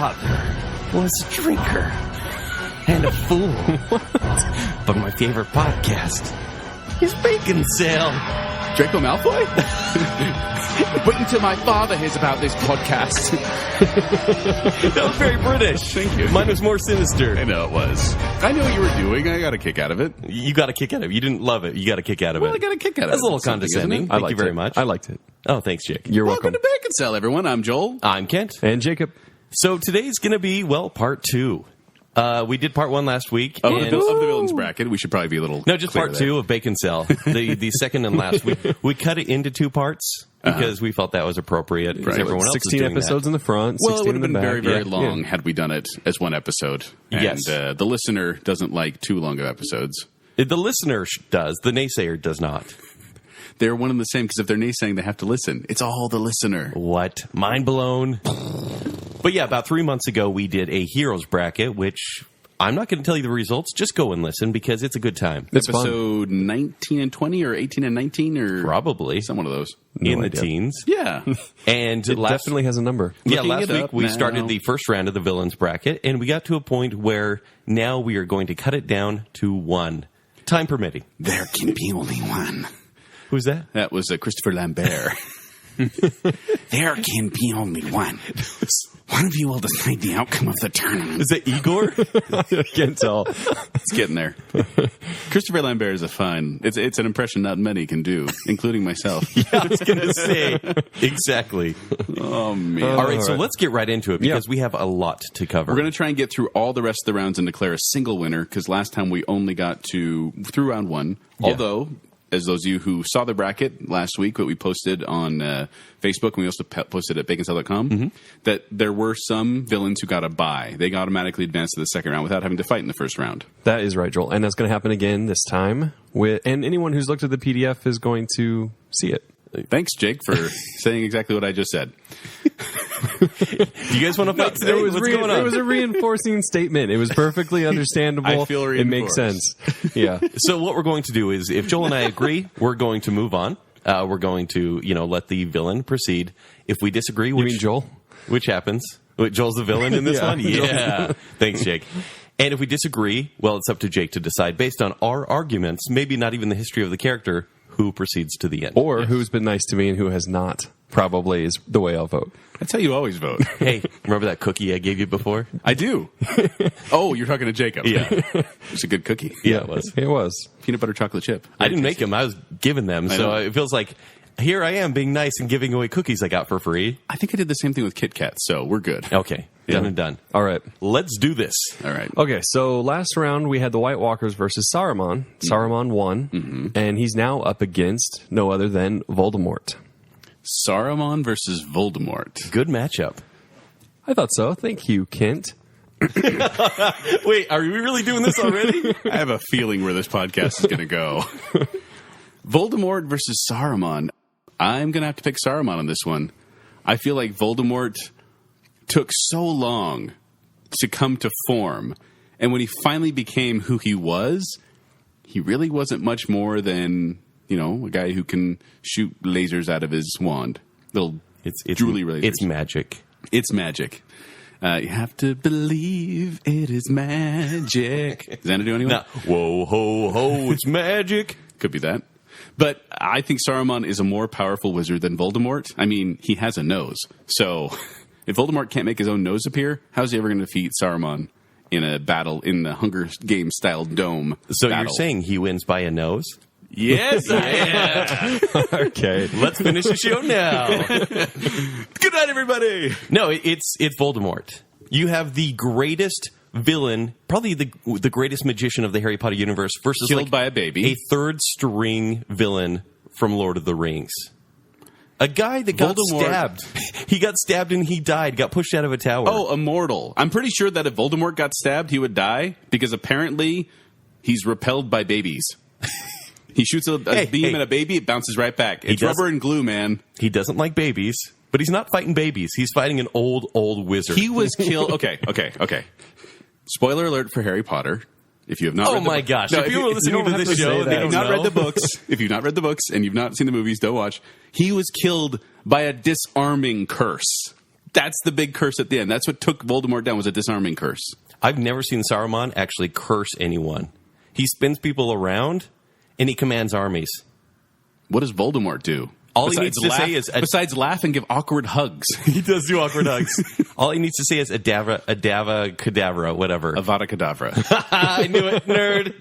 father was a drinker and a fool. But my favorite podcast is Baconsale. Draco Malfoy? Wait until my father hears about this podcast. That was very British. Thank you. Mine was more sinister. I know it was. I knew what you were doing. I got a kick out of it. You got a kick out of it. You didn't love it. You got a kick out of it. Well, I got a kick out of it. That's a little condescending. Thank you very much. I liked it. Oh, thanks, Jake. You're welcome. Welcome to Baconsale, everyone. I'm Joel. I'm Kent. And Jacob. So today's going to be, part 2. We did part 1 last week. Of the villains bracket. We should probably be a little No, just part 2 of Baconsale. the second and last. We cut it into 2 parts because we felt that was appropriate. Because everyone else 16 is doing episodes that. in the front, Well, 16 it would have in been the very, back. very long had we done it as one episode. And, Yes. the listener doesn't like too long of episodes. The listener does. The naysayer does not. They're one and the same because if they're naysaying, they have to listen. It's all the listener. What? Mind blown. But yeah, about 3 months ago, we did a Heroes bracket, which I'm not going to tell you the results. Just go and listen because it's a good time. It's fun. Episode 19 and 20 or 18 and 19 or Probably. some one of those. In No the idea. teens. Yeah. And It definitely has a number. Looking last it week up we now. started the first round of the villains bracket, and we got to a point where now we are going to cut it down to 1. Time permitting. There can be only one. Who's that? That was Christopher Lambert. There can be only one. One of you will decide the outcome of the tournament. Is that Igor? I can't tell. It's getting there. Christopher Lambert is a fun. It's an impression not many can do, including myself. I was going to say. Exactly. Oh, man. All right, so right. let's get right into it because we have a lot to cover. We're going to try and get through all the rest of the rounds and declare a single winner because last time we only got through round 1. Yeah. Although, as those of you who saw the bracket last week, what we posted on Facebook, and we also posted at baconsale.com, that there were some villains who got a bye. They automatically advanced to the second round without having to fight in the first round. That is right, Joel. And that's going to happen again this time. And anyone who's looked at the PDF is going to see it. Thanks, Jake, for saying exactly what I just said. Do you guys want to fight today? What's going on? It was a reinforcing statement. It was perfectly understandable. I feel it makes sense. reinforced. Yeah. So what we're going to do is, if Joel and I agree, we're going to move on. We're going to, let the villain proceed. If we disagree, You mean Joel? which happens, Wait, Joel's the villain in this Yeah. one? Yeah. Thanks, Jake. And if we disagree, well, it's up to Jake to decide based on our arguments, maybe not even the history of the character, who proceeds to the end. Or who's been nice to me and who has not, probably is the way I'll vote. That's how you always vote. Hey, remember that cookie I gave you before? I do. Oh, you're talking to Jacob. Yeah. It's a good cookie. Yeah, it was. It was. Peanut butter chocolate chip. I didn't make them. I was giving them. So know. it feels like here I am being nice and giving away cookies I got for free. I think I did the same thing with Kit Kat, so we're good. Okay. Done and done. All right. Let's do this. All right. Okay, so last round we had the White Walkers versus Saruman. Saruman won, and he's now up against no other than Voldemort. Saruman versus Voldemort. Good matchup. I thought so. Thank you, Kent. Wait, are we really doing this already? I have a feeling where this podcast is going to go. Voldemort versus Saruman. I'm going to have to pick Saruman on this one. I feel like Voldemort took so long to come to form. And when he finally became who he was, he really wasn't much more than, a guy who can shoot lasers out of his wand. Little It's drooly lasers. It's magic. It's magic. You have to believe it is magic. Does that do anyone? Now, whoa, ho, ho, it's magic. Could be that. But I think Saruman is a more powerful wizard than Voldemort. I mean, he has a nose. So if Voldemort can't make his own nose appear, how's he ever going to defeat Saruman in a battle in the Hunger Games style dome? So battle? you're saying he wins by a nose? Yes, I am. Okay. Let's finish the show now. Good night, everybody. No, it's Voldemort. You have the greatest villain, probably the greatest magician of the Harry Potter universe versus Killed by a baby. a third string villain from Lord of the Rings. A guy that got Voldemort. stabbed. He got stabbed and he died, got pushed out of a tower. Oh, immortal. I'm pretty sure that if Voldemort got stabbed, he would die because apparently he's repelled by babies. He shoots a beam at a baby, it bounces right back. It's does- rubber and glue, man. He doesn't like babies, but he's not fighting babies. He's fighting an old wizard. He was killed. Okay. Spoiler alert for Harry Potter. If you have not Oh read the my book- gosh. No, If you were listening to this show and they if don't you've not read know. the books, if you've not read the books and you've not seen the movies, don't watch. He was killed by a disarming curse. That's the big curse at the end. That's what took Voldemort down, was a disarming curse. I've never seen Saruman actually curse anyone. He spins people around, and he commands armies. What does Voldemort do? All he needs to say is... Besides laugh and give awkward hugs. He does do awkward hugs. All he needs to say is Adava Kedavra, whatever. Avada Kedavra. I knew it, nerd.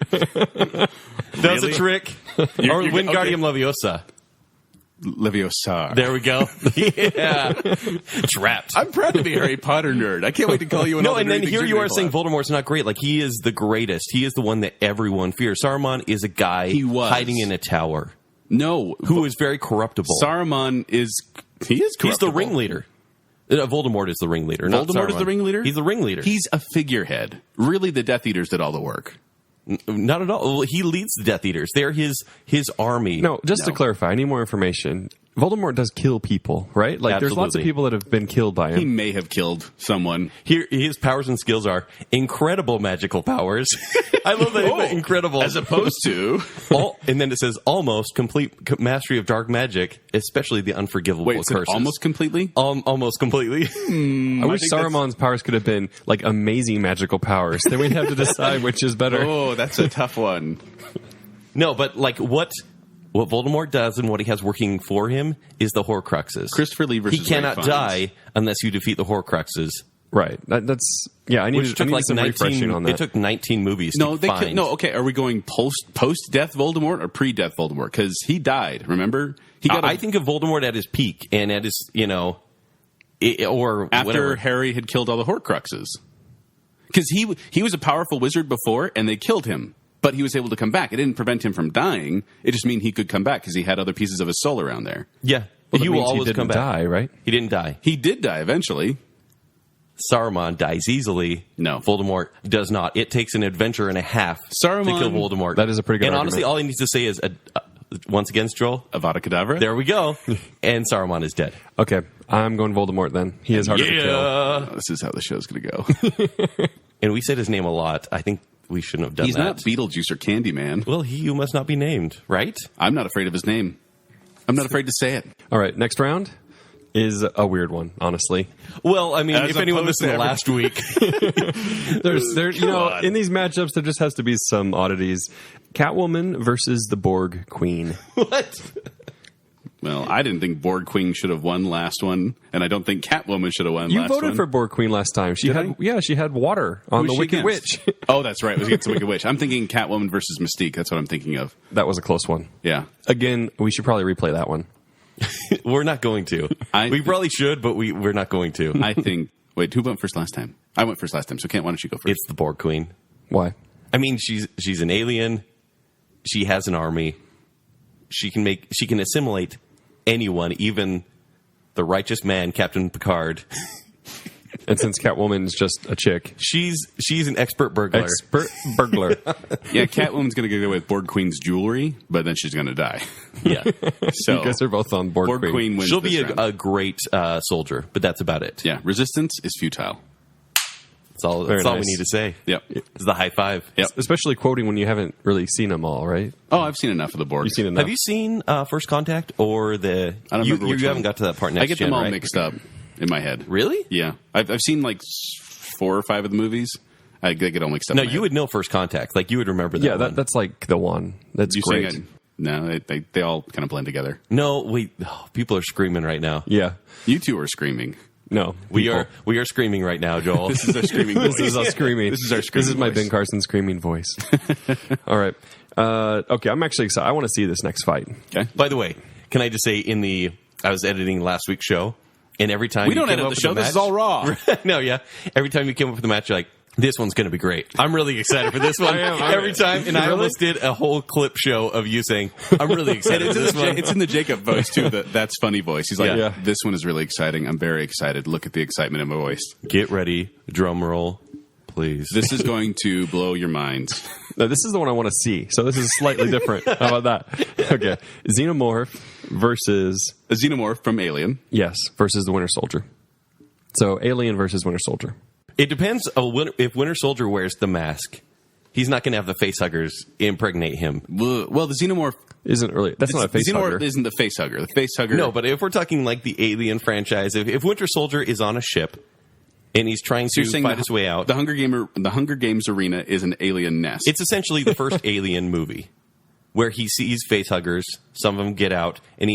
That was a trick. Or Wingardium Leviosa. Leviosa. There we go. Yeah. Trapped. I'm proud to be a Harry Potter nerd. I can't wait to call you an No, and then here you are saying Voldemort's not great. Like, he is the greatest. He is the one that everyone fears. Saruman is a guy hiding in a tower. No. Who is very corruptible. Saruman is... He is corruptible. He's the ringleader. Voldemort is the ringleader. Voldemort is the ringleader? He's the ringleader. He's a figurehead. Really, the Death Eaters did all the work. Not at all. He leads the Death Eaters. They're his army. No, just to clarify, I need more information. Voldemort does kill people, right? Like, There's lots of people that have been killed by him. He may have killed someone. Here, his powers and skills are incredible magical powers. I love that. Incredible. As opposed to... and then it says almost complete mastery of dark magic, especially the unforgivable curses. Almost completely? Almost completely. I wish Saruman's powers could have been, like, amazing magical powers. Then we'd have to decide which is better. Oh, that's a tough one. No, but, like, what Voldemort does and what he has working for him is the Horcruxes. Christopher Lee versus He cannot die unless you defeat the Horcruxes. Right. That's I need some refreshing on that. It took 19 movies. Okay. Are we going post-death Voldemort or pre-death Voldemort? Because he died. Remember, I think of Voldemort at his peak and at his or after whatever. Harry had killed all the Horcruxes. Because he was a powerful wizard before, and they killed him. But he was able to come back. It didn't prevent him from dying. It just means he could come back because he had other pieces of his soul around there. Yeah. Well, he will always come back. Die, right? He didn't die. He did die eventually. Saruman dies easily. No. Voldemort does not. It takes an adventure and a half to kill Voldemort. That is a pretty good argument. Honestly, all he needs to say is, once again, Joel, Avada Kedavra. There we go. And Saruman is dead. Okay. I'm going Voldemort then. He is harder to kill. This is how the show's going to go. And we said his name a lot. I think we shouldn't have done that. He's not Beetlejuice or Candyman. Well, he who must not be named, right? I'm not afraid of his name. I'm not afraid to say it. All right, next round is a weird one, honestly. Well, I mean, if anyone listened to last week, there's in these matchups there just has to be some oddities. Catwoman versus the Borg Queen. What? Well, I didn't think Borg Queen should have won last one, and I don't think Catwoman should have won last one. You voted for Borg Queen last time. She had water on the Wicked Witch. Oh, that's right. It was against the Wicked Witch. I'm thinking Catwoman versus Mystique. That's what I'm thinking of. That was a close one. Yeah. Again, we should probably replay that one. We're not going to. We probably should, but we're not going to. I think... Wait, who went first last time? I went first last time, so Kent, why don't you go first? It's the Borg Queen. Why? I mean, she's an alien. She has an army. She can assimilate anyone, even the righteous man, Captain Picard. And since Catwoman is just a chick, she's an expert burglar. Yeah, Catwoman's going to get away with Borg Queen's jewelry, but then she's going to die. Yeah. So you guys are both on Borg Queen. Wins. She'll be a great soldier, but that's about it. Yeah, resistance is futile. That's all we need to say. Yep. It's the high five. Yep. Especially quoting when you haven't really seen them all, right? Oh, I've seen enough of the Borg. You've seen enough. Have you seen First Contact or the... I don't remember you haven't got to that part next I get them all right? mixed up in my head. Really? Yeah. I've seen like 4 or 5 of the movies. I get all mixed up. No, you would know First Contact. Like, you would remember that Yeah, that's like the one. That's great. No, they all kind of blend together. No, wait. Oh, people are screaming right now. Yeah. You two are screaming. No, we are screaming right now, Joel. This is our screaming voice. This is us screaming. This is our screaming This is my voice. Ben Carson screaming voice. All right. Okay, I'm actually excited. I want to see this next fight. Okay. By the way, can I just say I was editing last week's show, and every time we don't edit the show, this is all raw. No, yeah. Every time you came up with a match, you're like, this one's going to be great. I'm really excited for this one. Every time. And I almost did a whole clip show of you saying, I'm really excited for this one. It's in the Jacob voice, too. That's funny voice. He's like, This one is really exciting. I'm very excited. Look at the excitement in my voice. Get ready. Drum roll, please. This is going to blow your minds. No, this is the one I want to see. So this is slightly different. How about that? Okay. Xenomorph versus... A xenomorph from Alien. Yes, versus the Winter Soldier. So Alien versus Winter Soldier. It depends if Winter Soldier wears the mask. He's not going to have the facehuggers impregnate him. Well, the xenomorph isn't really. That's not a face the xenomorph hugger. isn't the facehugger. The facehugger. No, but if we're talking like the Alien franchise, if Winter Soldier is on a ship and he's trying to fight his way out, the Hunger Games arena is an alien nest. it's essentially the first Alien movie where he sees facehuggers. Some of them get out, and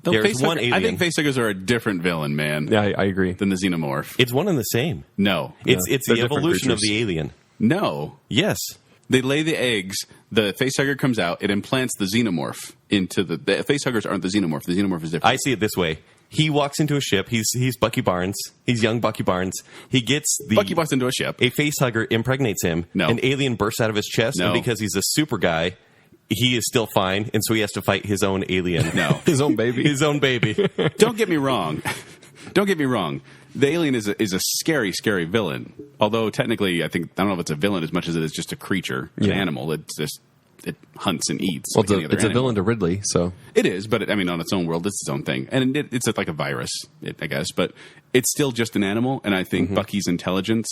there's one alien. I think facehuggers are a different villain, man. Yeah, I agree. Than the xenomorph. It's one and the same. No, It's They're the different evolution of creatures. the alien. no. Yes. They lay the eggs. The facehugger comes out. It implants the xenomorph into the facehuggers aren't the xenomorph. The xenomorph is different. I see it this way. He walks into a ship. He's Bucky Barnes. He's young Bucky Barnes. He gets Bucky walks into a ship. A facehugger impregnates him. No. An alien bursts out of his chest, No. and because he's a super guy, he is still fine, and so he has to fight his own alien. No. His own baby. His own baby. Don't get me wrong. Don't get me wrong. The alien is a scary, scary villain. Although technically, I don't know if it's a villain as much as it is just a creature, an animal. It hunts and eats. Well, like any other it's a animal. villain to Ridley, so It is, but on its own world, it's its own thing, and it's like a virus, I guess. But it's still just an animal, and I think Bucky's intelligence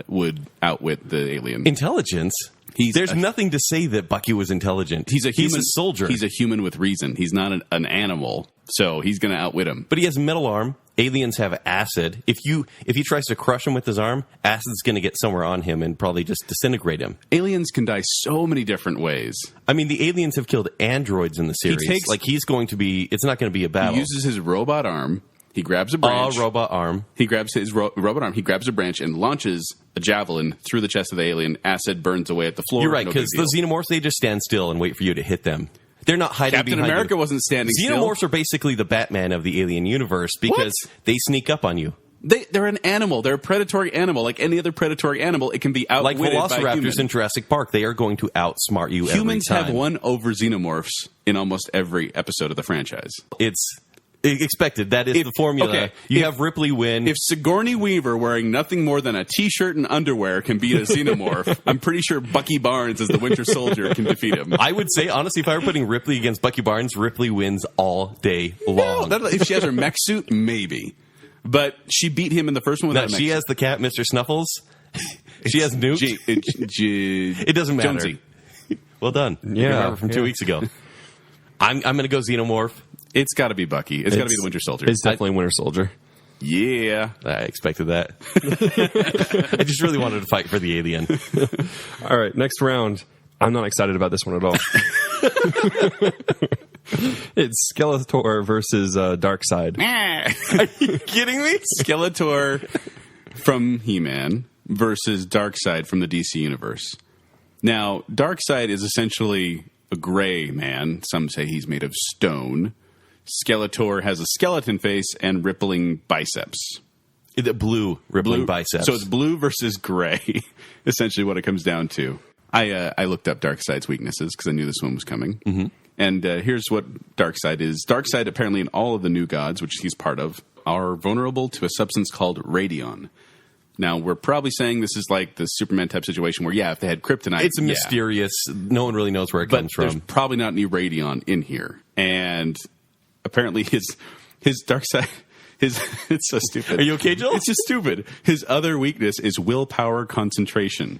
would outwit the alien. Intelligence? There's nothing to say that Bucky was intelligent. He's a human soldier. He's a human with reason. He's not an animal, so he's going to outwit him. But he has a metal arm. Aliens have acid. If he tries to crush him with his arm, acid's going to get somewhere on him and probably just disintegrate him. Aliens can die so many different ways. I mean, the aliens have killed androids in the series. It's not going to be a battle. He uses his robot arm. He grabs a branch. Robot arm. He grabs his robot arm. He grabs a branch and launches a javelin through the chest of the alien. Acid burns away at the floor. You're right, no big because deal. the xenomorphs, they just stand still and wait for you to hit them. They're not hiding Captain behind America you. wasn't standing still. Xenomorphs are basically the Batman of the alien universe because they sneak up on you. They're an animal. They're a predatory animal. Like any other predatory animal, it can be Like outwitted by velociraptors humans. in Jurassic Park, they are going to outsmart you Humans every time. have won over xenomorphs in almost every episode of the franchise. It's expected. That is the formula. Okay, you have Ripley win. If Sigourney Weaver wearing nothing more than a T-shirt and underwear can beat a xenomorph, I'm pretty sure Bucky Barnes as the Winter Soldier can defeat him. I would say, honestly, if I were putting Ripley against Bucky Barnes, Ripley wins all day long. If she has her mech suit, maybe. But she beat him in the first one without a mech She suit. has the cat, Mr. Snuffles. She has Newt. It doesn't matter. Jonesy. Well done. Yeah, Remember from 2 yeah. weeks ago. I'm going to go Xenomorph. It's got to be Bucky. It's got to be the Winter Soldier. It's definitely Winter Soldier. Yeah. I expected that. I just really wanted to fight for the alien. All right, next round. I'm not excited about this one at all. It's Skeletor versus Darkseid. Are you kidding me? Skeletor from He-Man versus Darkseid from the DC Universe. Now, Darkseid is essentially a gray man. Some say he's made of stone. Skeletor has a skeleton face and rippling biceps. The blue rippling biceps. So it's blue versus gray, essentially what it comes down to. I looked up Darkseid's weaknesses because I knew this one was coming. Mm-hmm. And here's what Darkseid is. Darkseid, apparently in all of the new gods, which he's part of, are vulnerable to a substance called radion. Now, we're probably saying this is like the Superman type situation where, if they had kryptonite... It's mysterious. No one really knows where it comes There's from. probably not any radion in here. And apparently his Darkseid... it's so stupid. Are you okay, Joel? It's just stupid. His other weakness is willpower concentration.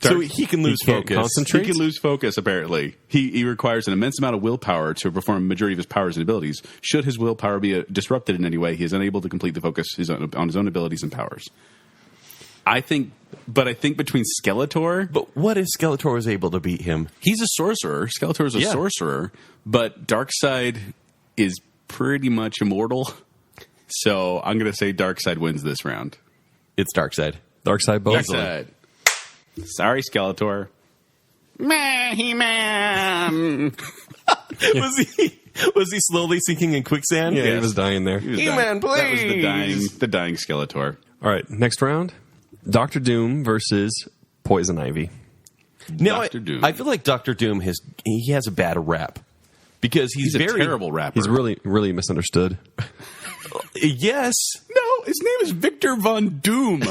So he can lose can't focus. concentrate? He can lose focus, apparently. He requires an immense amount of willpower to perform a majority of his powers and abilities. Should his willpower be disrupted in any way, he is unable to complete the focus on his own abilities and powers. I think between Skeletor... But what if Skeletor was able to beat him? He's a sorcerer. Skeletor is a sorcerer, but Darkseid is pretty much immortal. So I'm going to say Darkseid wins this round. It's Darkseid. Darkseid both. Darkseid. Sorry, Skeletor. He-Man. Was he slowly sinking in quicksand? Yeah, he was dying there. He-Man, please. That was the dying Skeletor. All right, next round. Doctor Doom versus Poison Ivy. Now, Dr. Doom. I feel like Dr. Doom has a bad rap because he's a very terrible rapper. He's really misunderstood. Yes. No, his name is Victor Von Doom.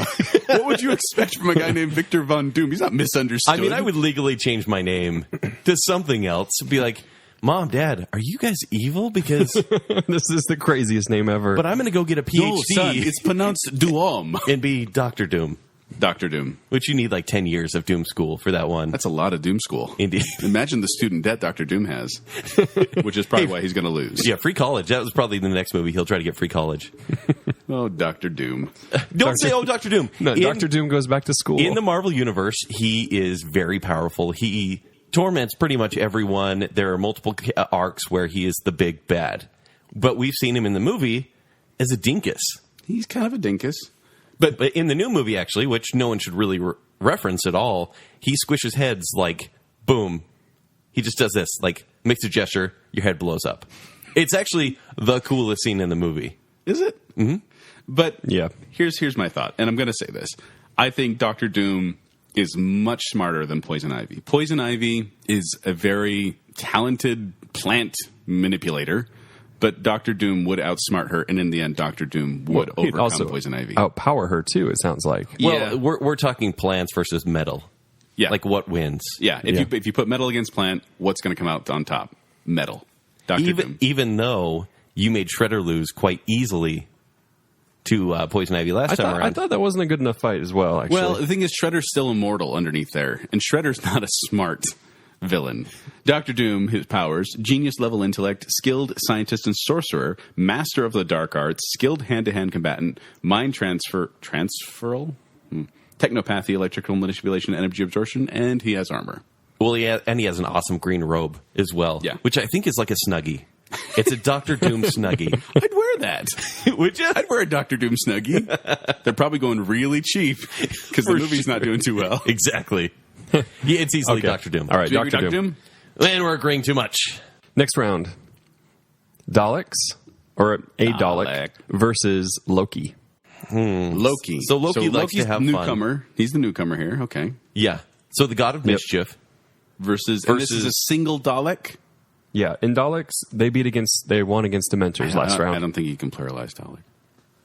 What would you expect from a guy named Victor Von Doom? He's not misunderstood. I mean, I would legally change my name to something else. Be like, Mom, Dad, are you guys evil? Because This is the craziest name ever. but I'm going to go get a PhD No, son, it's pronounced Duom. and be Dr. Doom. Dr. Doom. Which you need like 10 years of Doom school for that one. That's a lot of Doom school. Indeed. Imagine the student debt Dr. Doom has, which is probably why he's going to lose. Yeah, free college. That was probably the next movie. He'll try to get free college. Oh, Dr. Doom. Don't say, oh, Dr. Doom. No, Dr. Doom goes back to school. In the Marvel Universe, he is very powerful. He torments pretty much everyone. There are multiple arcs where he is the big bad. But we've seen him in the movie as a dinkus. He's kind of a dinkus. But in the new movie, actually, which no one should really reference at all, he squishes heads like, boom. He just does this, like, makes a gesture, your head blows up. It's actually the coolest scene in the movie. Is it? Mm-hmm. But yeah, here's my thought, and I'm going to say this. I think Dr. Doom is much smarter than Poison Ivy. Poison Ivy is a very talented plant manipulator, but Dr. Doom would outsmart her, and in the end, Dr. Doom would overcome also Poison Ivy. Outpower her, too, it sounds like. Well, we're talking plants versus metal. Yeah. Like, what wins? Yeah, if you put metal against plant, what's going to come out on top? Metal. Dr. Doom. Even though you made Shredder lose quite easily to Poison Ivy last time around. I thought that wasn't a good enough fight as well, actually. Well, the thing is, Shredder's still immortal underneath there, and Shredder's not a smart villain. Dr. Doom, his powers: genius-level intellect, skilled scientist and sorcerer, master of the dark arts, skilled hand-to-hand combatant, mind transferal, technopathy, electrical manipulation, energy absorption, and he has armor. Well, he has an awesome green robe as well, which I think is like a Snuggie. It's a Dr. Doom Snuggie. I'd wear that. Would you? I'd wear a Dr. Doom Snuggie. They're probably going really cheap because the movie's not doing too well. Exactly. Yeah, it's easily Dr. Doom. All right, Dr. Doom. And we're agreeing too much. Next round. Daleks, or a Dalek, versus Loki. Loki. So Loki likes Loki's to have newcomer. fun. He's the newcomer here. Okay. Yeah. So the God of Mischief. Versus and this is a single Dalek? Yeah, in Daleks, they won against Dementors last round. I don't think you can pluralize Dalek.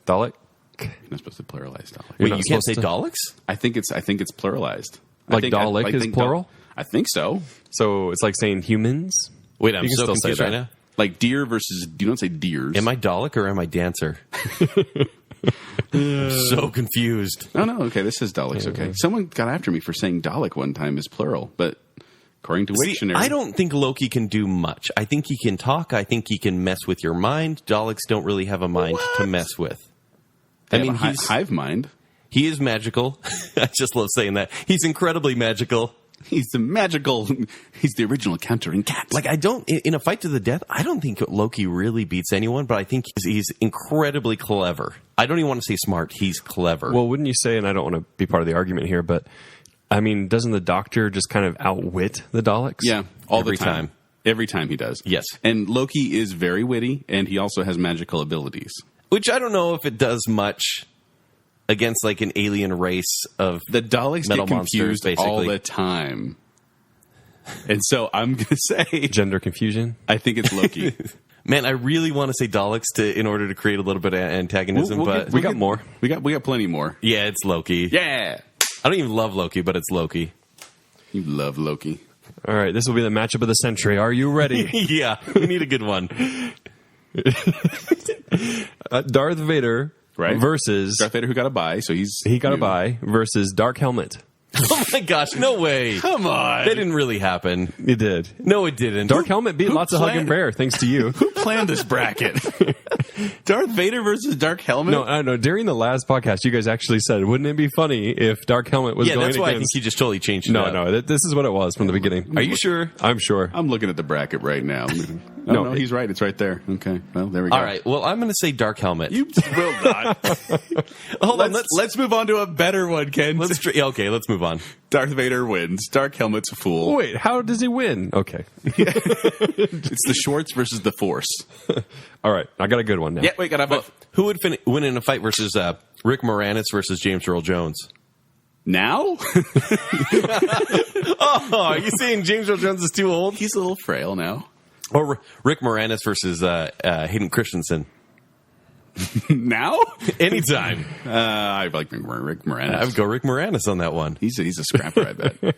Dalek? You're not supposed to pluralize Dalek. Wait, you can't say Daleks? I think it's pluralized. Like Dalek is plural? I think so. So it's like saying humans? Wait, I'm You can so still say confused that. right now. Like deer versus, you don't say deers. Am I Dalek or am I Dancer? I'm so confused. Oh, no, okay, this says Daleks, okay. Someone got after me for saying Dalek one time is plural, but according to Wiktionary... I don't think Loki can do much. I think he can talk. I think he can mess with your mind. Daleks don't really have a mind to mess with. I mean, he's hive mind. He is magical. I just love saying that. He's incredibly magical. He's the original countering cat. Like, in a fight to the death, I don't think Loki really beats anyone, but I think he's incredibly clever. I don't even want to say smart. He's clever. Well, wouldn't you say, and I don't want to be part of the argument here, but I mean, doesn't the Doctor just kind of outwit the Daleks? Yeah, every time. Every time he does. Yes. And Loki is very witty, and he also has magical abilities. Which I don't know if it does much against like an alien race of the Daleks metal get monsters, confused basically. all the time. And so I'm going to say... Gender confusion? I think it's Loki. Man, I really want to say Daleks in order to create a little bit of antagonism, but we got more. We got plenty more. Yeah, it's Loki. Yeah! I don't even love Loki, but it's Loki. You love Loki. All right, this will be the matchup of the century. Are you ready? Yeah, we need a good one. Darth Vader versus... Darth Vader, who got a bye, so he got a bye, versus Dark Helmet. Oh my gosh, no way. Come on. That didn't really happen. It did. No, it didn't. Dark Helmet beat lots of Hug and Bear, thanks to you. Who planned this bracket? Darth Vader versus Dark Helmet? No, I know. During the last podcast, you guys actually said, wouldn't it be funny if Dark Helmet was going against... Yeah, that's why I think you just totally changed it No, up. no, this is what it was from the beginning. Are you sure? I'm sure. I'm looking at the bracket right now. No, he's right. It's right there. Okay, well, there we go. All right, well, I'm going to say Dark Helmet. You will not. Hold on, let's move on to a better one, Ken. Okay, let's move on. Darth Vader wins. Dark Helmet's a fool. Wait, how does he win? Okay. It's the Schwartz versus the Force. All right, I got a good one now. Yeah, wait, Who would win in a fight versus Rick Moranis versus James Earl Jones? Now? Oh, are you saying James Earl Jones is too old? He's a little frail now. Or Rick Moranis versus Hayden Christensen? Now? Anytime. I like Rick Moranis. I would go Rick Moranis on that one. He's a scrapper, I bet.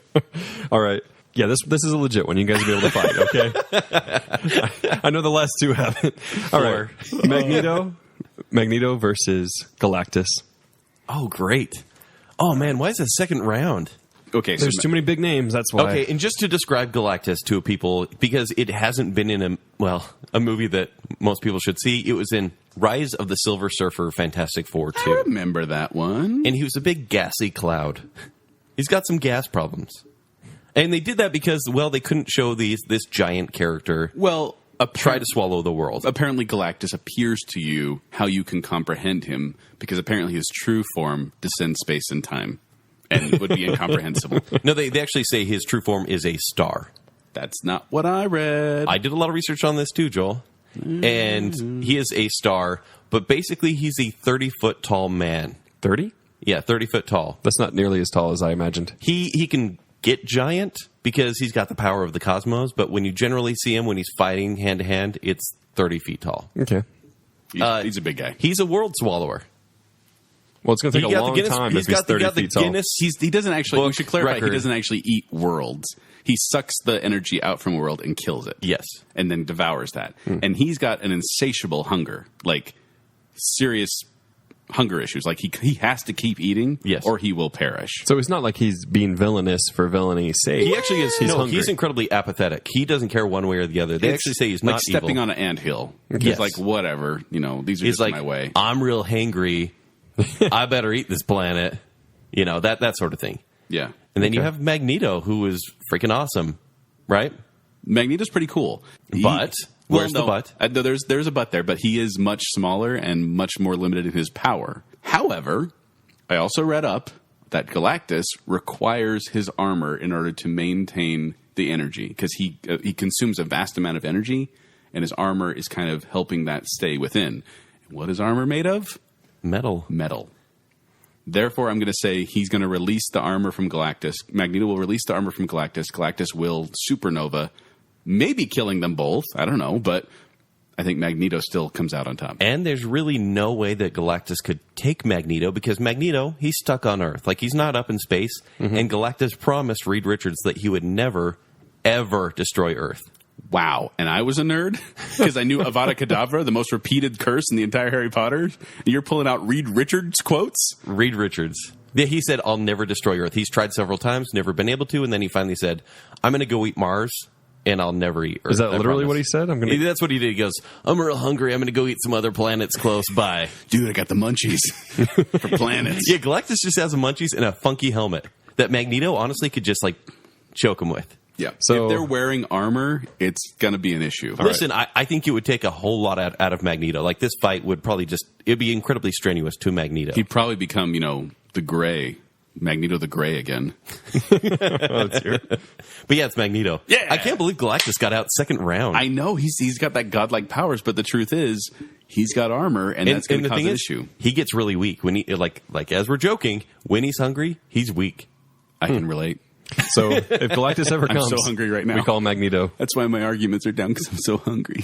All right. Yeah, this is a legit one. You guys will be able to fight, okay? I know the last two haven't. All right. Magneto versus Galactus. Oh, great. Oh, man, why is it second round? Okay, There's too many big names. That's why. Okay, and just to describe Galactus to people, because it hasn't been in a movie that most people should see. It was in Rise of the Silver Surfer, Fantastic Four 2. I remember that one. And he was a big gassy cloud. He's got some gas problems. And they did that because, well, they couldn't show this giant character try to swallow the world. Apparently Galactus appears to you how you can comprehend him, because apparently his true form descends space and time and would be incomprehensible. No, they actually say his true form is a star. That's not what I read. I did a lot of research on this too, Joel. And he is a star, but basically he's a 30-foot tall man. 30? Yeah, 30 foot tall. That's not nearly as tall as I imagined. He can get giant because he's got the power of the cosmos, but when you generally see him when he's fighting hand to hand, it's 30 feet tall. Okay. He's a big guy. He's a world swallower. Well, it's going to take a long time if he's 30 feet tall. He doesn't actually, we should clarify, record. he doesn't actually eat worlds. He sucks the energy out from a world and kills it. Yes. And then devours that. And he's got an insatiable hunger, like serious hunger issues. Like he has to keep eating, yes, or he will perish. So it's not like he's being villainous for villainity's sake. He actually is. He's incredibly apathetic. He doesn't care one way or the other. They actually say he's like not stepping evil. on an anthill. Yes. He's like, whatever, these are he's just like, my way. I'm real hangry. I better eat this planet. That sort of thing. Yeah. And then you have Magneto, who is freaking awesome, right? Magneto's pretty cool. But where's the but? There's a but there, but he is much smaller and much more limited in his power. However, I also read up that Galactus requires his armor in order to maintain the energy, because he consumes a vast amount of energy, and his armor is kind of helping that stay within. What is armor made of? Metal. Therefore, I'm going to say he's going to release the armor from Galactus. Magneto will release the armor from Galactus. Galactus will supernova, maybe killing them both. I don't know, but I think Magneto still comes out on top. And there's really no way that Galactus could take Magneto, because Magneto, he's stuck on Earth. Like, he's not up in space. Mm-hmm. And Galactus promised Reed Richards that he would never, ever destroy Earth. Wow. And I was a nerd because I knew Avada Kedavra, the most repeated curse in the entire Harry Potter. And you're pulling out Reed Richards quotes? Reed Richards. Yeah, he said, I'll never destroy Earth. He's tried several times, never been able to. And then he finally said, I'm going to go eat Mars, and I'll never eat Earth. Is that literally what he said? That's what he did. He goes, I'm real hungry. I'm going to go eat some other planets close by. Dude, I got the munchies for planets. Yeah, Galactus just has a munchies and a funky helmet that Magneto honestly could just, choke him with. Yeah. So if they're wearing armor, it's going to be an issue. Listen, right. I think it would take a whole lot out of Magneto. Like, this fight would probably it'd be incredibly strenuous to Magneto. He'd probably become, the gray. Magneto the Gray again. But yeah, it's Magneto. Yeah. I can't believe Galactus got out second round. I know. He's got that godlike powers, but the truth is, he's got armor, and that's going to cause an issue. He gets really weak. When he, like as we're joking, when he's hungry, he's weak. I can relate. So if Galactus ever comes, I'm so hungry right now. We call Magneto. That's why my arguments are down, because I'm so hungry.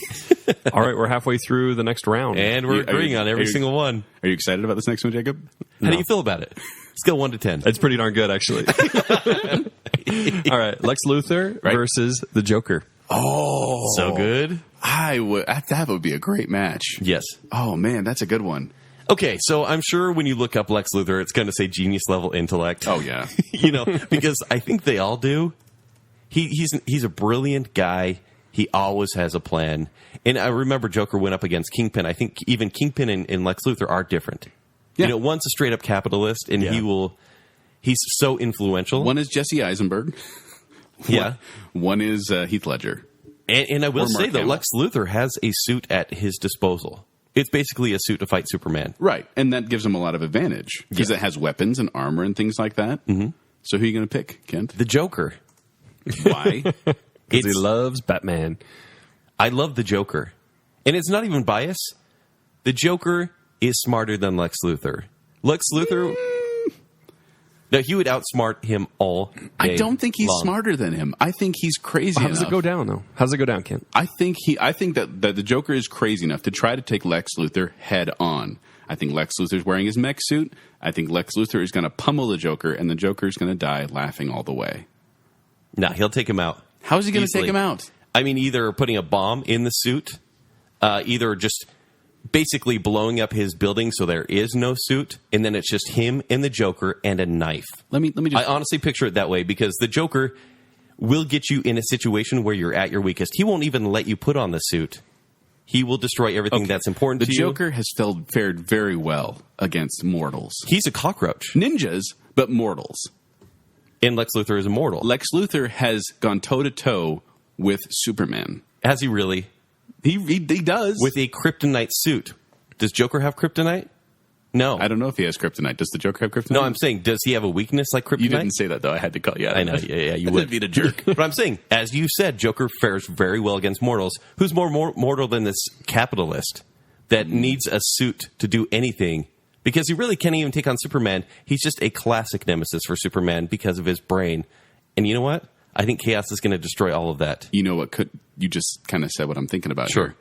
All right, we're halfway through the next round. And we're agreeing on every single one. Are you excited about this next one, Jacob? How do you feel about it? Scale 1 to 10. It's pretty darn good, actually. All right, Lex Luthor versus the Joker. Oh. So good. That would be a great match. Yes. Oh, man, that's a good one. Okay, so I'm sure when you look up Lex Luthor, it's going to say genius level intellect. Oh, yeah. Because I think they all do. He's a brilliant guy. He always has a plan. And I remember Joker went up against Kingpin. I think even Kingpin and Lex Luthor are different. Yeah. One's a straight up capitalist, and he's so influential. One is Jesse Eisenberg. Yeah. One is Heath Ledger. And I will say that Lex Luthor has a suit at his disposal. It's basically a suit to fight Superman. Right. And that gives him a lot of advantage because it has weapons and armor and things like that. Mm-hmm. So who are you going to pick, Kent? The Joker. Why? Because he loves Batman. I love the Joker. And it's not even bias. The Joker is smarter than Lex Luthor. Lex Luthor... No, he would outsmart him all day I don't think he's long. Smarter than him. I think he's crazy enough. How does it go down, though? How does it go down, Kent? I think that the Joker is crazy enough to try to take Lex Luthor head on. I think Lex Luthor's wearing his mech suit. I think Lex Luthor is going to pummel the Joker, and the Joker is going to die laughing all the way. No, he'll take him out. How is he going to take him out? I mean, either putting a bomb in the suit, either just basically blowing up his building so there is no suit, and then it's just him and the Joker and a knife. Let me just. I honestly picture it that way because the Joker will get you in a situation where you're at your weakest. He won't even let you put on the suit. He will destroy everything that's important to you. The Joker has fared very well against mortals. He's a cockroach. Ninjas, but mortals. And Lex Luthor is immortal. Lex Luthor has gone toe-to-toe with Superman. Has he really? He does. With a kryptonite suit. Does Joker have kryptonite? No. I don't know if he has kryptonite. Does the Joker have kryptonite? No, I'm saying, does he have a weakness like kryptonite? You didn't say that, though. I had to call you out. I know. Yeah, you I would. be a jerk. But I'm saying, as you said, Joker fares very well against mortals. Who's more mortal than this capitalist that needs a suit to do anything? Because he really can't even take on Superman. He's just a classic nemesis for Superman because of his brain. And you know what? I think Chaos is going to destroy all of that. You know what? You just kind of said what I'm thinking about. Sure. Here.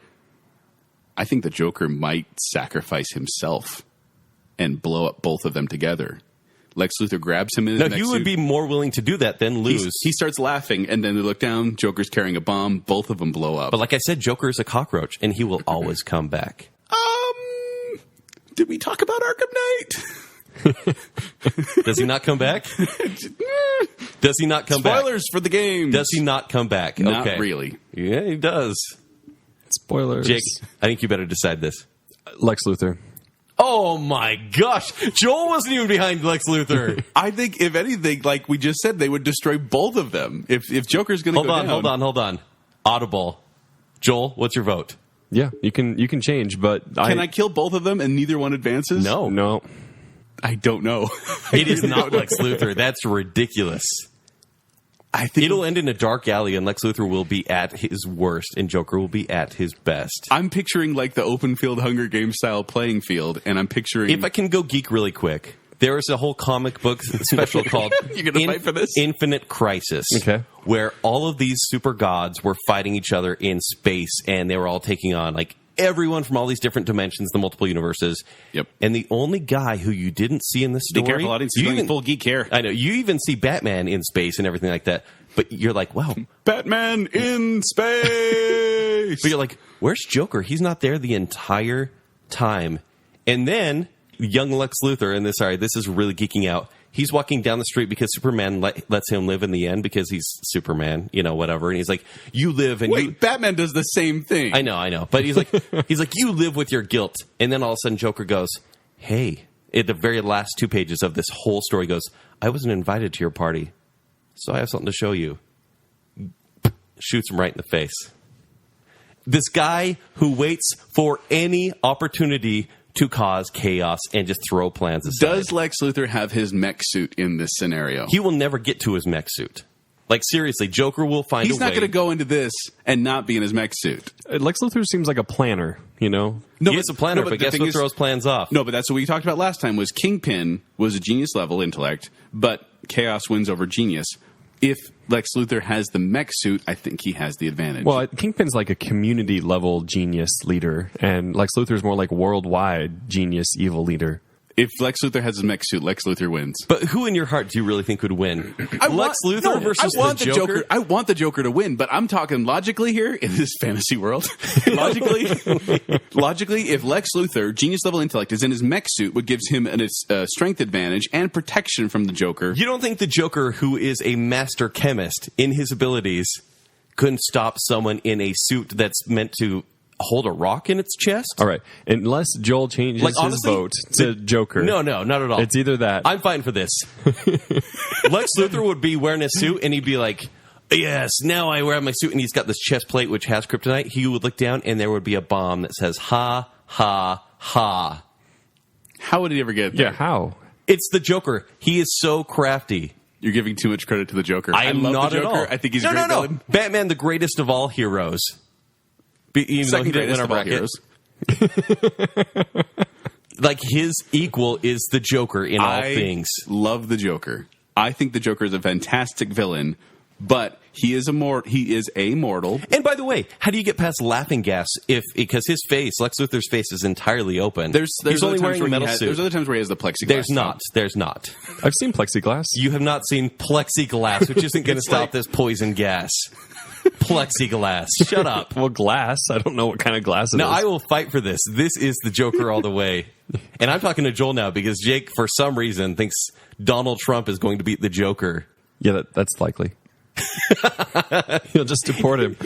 I think the Joker might sacrifice himself and blow up both of them together. Lex Luthor grabs him in his neck you would suit. be more willing to do that than lose. He starts laughing, and then they look down. Joker's carrying a bomb. Both of them blow up. But like I said, Joker is a cockroach, and he will always come back. Did we talk about Arkham Knight? Does he not come back? Does he not come back? Spoilers for the game. Does he not come back? Not Okay. really. Yeah, he does. Spoilers. Jake, I think you better decide this. Lex Luthor. Oh my gosh. Joel wasn't even behind Lex Luthor. I think, if anything, like we just said, they would destroy both of them. If Joker's going to go down. Hold on. Audible. Joel, what's your vote? Yeah, you can change, but Can I kill both of them and neither one advances? No. I don't know. It is not Lex Luthor. That's ridiculous. I think It'll end in a dark alley, and Lex Luthor will be at his worst, and Joker will be at his best. I'm picturing like the open field Hunger Games style playing field, and I'm picturing. If I can go geek really quick, there is a whole comic book special called You're gonna fight for this? Infinite Crisis, Okay. where all of these super gods were fighting each other in space, and they were all taking on like everyone from all these different dimensions, the multiple universes. Yep. And the only guy who you didn't see in the story, Be careful, audience. You're going full geek here. I know you even see Batman in space and everything like that, but you're like, wow, Batman in space. but you're like, where's Joker? He's not there the entire time. And then young Lex Luthor, and this is really geeking out. He's walking down the street because Superman lets him live in the end because he's Superman, whatever. And he's like, you live and Wait, Batman does the same thing. I know. But he's like, you live with your guilt. And then all of a sudden Joker goes, hey, at the very last 2 pages of this whole story goes, I wasn't invited to your party, so I have something to show you. Shoots him right in the face. This guy who waits for any opportunity to cause chaos and just throw plans aside. Does Lex Luthor have his mech suit in this scenario? He will never get to his mech suit. Like, seriously, Joker will find a way. He's not going to go into this and not be in his mech suit. Lex Luthor seems like a planner, No, He is a planner, but guess what throws plans off? No, but that's what we talked about last time, was Kingpin was a genius-level intellect, but chaos wins over genius. If Lex Luthor has the mech suit, I think he has the advantage. Well, Kingpin's like a community level genius leader, and Lex Luthor's more like worldwide genius evil leader. If Lex Luthor has his mech suit, Lex Luthor wins. But who in your heart do you really think would win? Lex Luthor versus I want the Joker? I want the Joker to win, but I'm talking logically here in this fantasy world. logically, if Lex Luthor, genius level intellect, is in his mech suit, what gives him a strength advantage and protection from the Joker. You don't think the Joker, who is a master chemist in his abilities, couldn't stop someone in a suit that's meant to hold a rock in its chest? All right, unless Joel changes his honestly, vote to Joker. No, not at all. It's either that. I'm fine for this. Lex Luthor would be wearing a suit, and he'd be like, yes, now I wear my suit, and he's got this chest plate which has kryptonite. He would look down, and there would be a bomb that says, ha, ha, ha. How would he ever get there? Yeah, how? It's the Joker. He is so crafty. You're giving too much credit to the Joker. I am love not the Joker. at all. I think he's a great villain. Batman, the greatest of all heroes. Even though he didn't win our bracket. Like, his equal is the Joker in all things. Love the Joker. I think the Joker is a fantastic villain, but he is a mortal. And by the way, how do you get past laughing gas because his face, Lex Luthor's face, is entirely open? He's only wearing a metal suit. There's other times where he has the plexiglass. There's not. I've seen plexiglass. You have not seen plexiglass, which isn't going to stop this poison gas. Plexiglass. Shut up. Well, glass. I don't know what kind of glass it No, is. I will fight for this. This is the Joker all the way. And I'm talking to Joel now because Jake, for some reason, thinks Donald Trump is going to beat the Joker. Yeah, that's likely. He'll just deport him.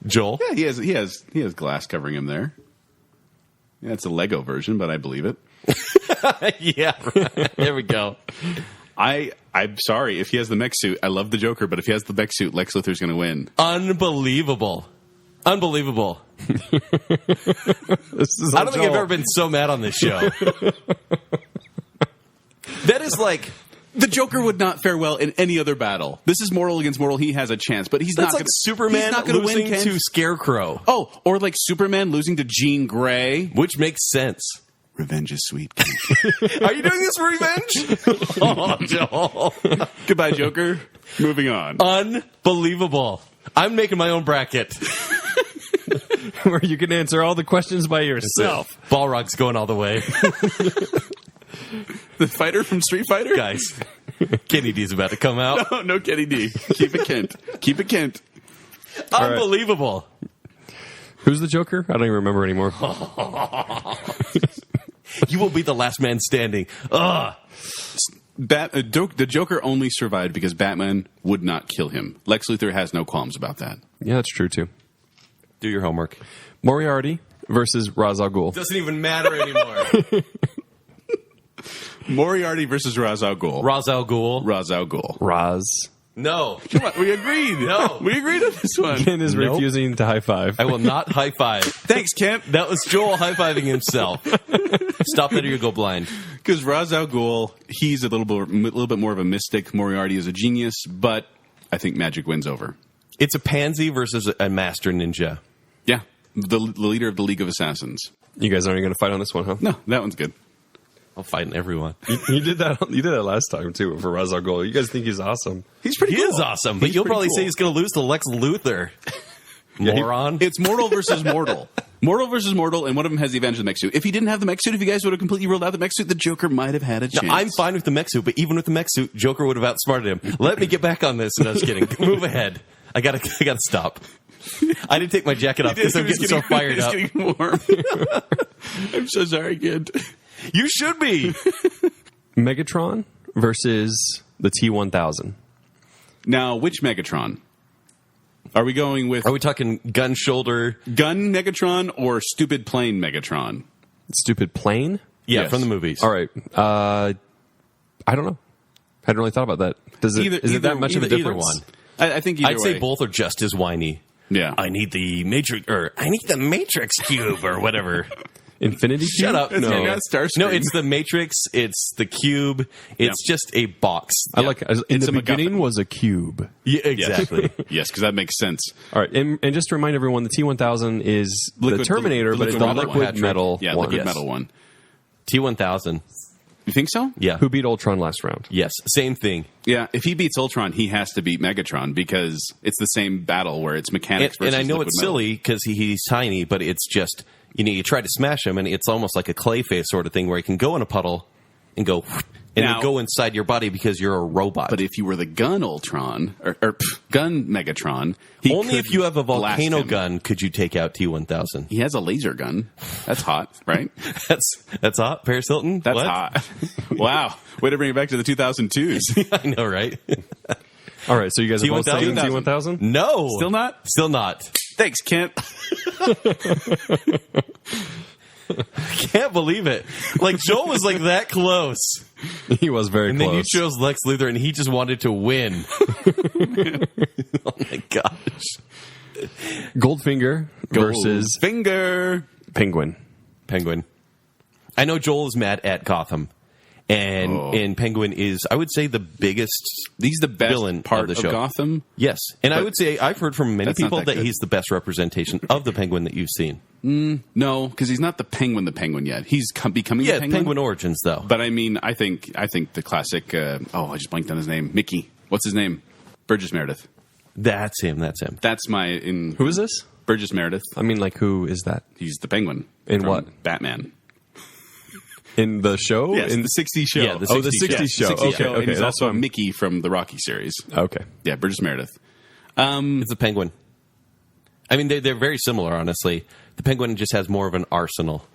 Joel? Yeah, he has glass covering him there. Yeah, it's a Lego version, but I believe it. Yeah, right. There we go. I'm sorry if he has the mech suit. I love the Joker, but if he has the mech suit, Lex Luthor's going to win. Unbelievable. Unbelievable. This is I don't think I've ever been so mad on this show. That is like... The Joker would not fare well in any other battle. This is mortal against mortal. He has a chance, but he's That's not like gonna, Superman he's not gonna losing win, Ken. to Scarecrow. Oh, or like Superman losing to Jean Grey. Which makes sense. Revenge is sweet. Are you doing this for revenge? Oh, Joel. Goodbye, Joker. Moving on. Unbelievable. I'm making my own bracket. Where you can answer all the questions by yourself. Balrog's going all the way. The fighter from Street Fighter? Guys, Kenny D's about to come out. No, Kenny D. Keep it Kent. Keep it Kent. Unbelievable. Who's the Joker? I don't even remember anymore. You will be the last man standing. Ugh. The Joker only survived because Batman would not kill him. Lex Luthor has no qualms about that. Yeah, that's true, too. Do your homework. Moriarty versus Ra's al Ghul. Doesn't even matter anymore. Moriarty versus Ra's al Ghul. Ra's al Ghul. Ra's al Ghul. Ra's. No. Come on, we agreed. No. We agreed on this one. Ken is Nope. refusing to high five. I will not high five. Thanks, Kent. That was Joel high fiving himself. Stop that or you go blind. Because Ra's al Ghul, he's a little bit more of a mystic. Moriarty is a genius, but I think magic wins over. It's a pansy versus a master ninja. Yeah, the leader of the League of Assassins. You guys aren't going to fight on this one, huh? No, that one's good. I'll fight everyone. You did that. You did that last time too for Ra's al Ghul. You guys think he's awesome? He's pretty He cool. is awesome, but He's you'll pretty probably cool. say he's going to lose to Lex Luthor. Moron. It's mortal versus mortal. Mortal versus mortal, and one of them has the advantage of the mech suit. If he didn't have the mech suit, if you guys would have completely ruled out the mech suit, the Joker might have had a chance. Now, I'm fine with the mech suit, but even with the mech suit, Joker would have outsmarted him. Let me get back on this. No, just kidding. Move ahead. I gotta stop. I didn't take my jacket off because I'm getting so fired up. Getting warm. I'm so sorry, kid. You should be. Megatron versus the T-1000. Now, which Megatron? Are we going with Are we talking gun shoulder? gun Megatron or stupid plane Megatron? Stupid plane? Yeah, Yes. from the movies. All right. I don't know. Hadn't really thought about that. Is it that much of a either difference? one. I think either I'd say way. both are just as whiny. Yeah. I need the Matrix cube or whatever. Infinity Cube? Shut up. It's No. not Starscream. No, it's the Matrix. It's the cube. It's just a box. I like in It's the a beginning MacGuffin. was a cube. Yeah, exactly. Yes, because that makes sense. All right, and just to remind everyone, the T-1000 is the Liquid- Terminator, the but it's liquid the metal liquid one. metal Yeah, one. liquid Yes. metal one. T-1000. You think so? Yeah. Who beat Ultron last round? Yes. Same thing. Yeah, if he beats Ultron, he has to beat Megatron because it's the same battle where it's mechanics And versus I know liquid it's metal. silly because he's tiny, but it's just, you try to smash him and it's almost like a clay face sort of thing where he can go in a puddle and go, and Now- it'll go inside your body because you're a robot. But if you were the gun Ultron, or gun Megatron, Only could if you have a blast volcano him. gun could you take out T-1000. He has a laser gun. That's hot, right? That's hot. Paris Hilton? That's What? hot. Wow. Way to bring it back to the 2002s. I know, right? All right, so you guys are both saying T-1000. T-1000? No. Still not? Still not. Thanks, Kent. Can't believe it. Like, Joel was like that close. He was very And then you close. chose Lex Luthor and he just wanted to win. Oh my gosh. Goldfinger versus Finger. Penguin. Penguin. I know Joel is mad at Gotham. And Penguin is, I would say, the biggest He's the best villain part of the of show. Gotham. Yes. And I But would say I've heard from many that's not people that that good. he's the best representation of the Penguin that you've seen. No, because he's not the Penguin yet. He's becoming Yeah, the Penguin. Penguin Origins, though. But I mean, I think the classic. I just blanked on his name. Mickey. What's his name? Burgess Meredith. That's him. That's my Who is this? Burgess Meredith. I mean, like, who is that? He's the Penguin. In from what? Batman. In the show? Yes, In the 60s show. Yeah, the Oh, the 60s 60s show. The 60s Okay, show. And he's that's also what I'm- Mickey from the Rocky series. Okay. Yeah, Burgess Meredith. It's a penguin. I mean, they're very similar, honestly. The penguin just has more of an arsenal.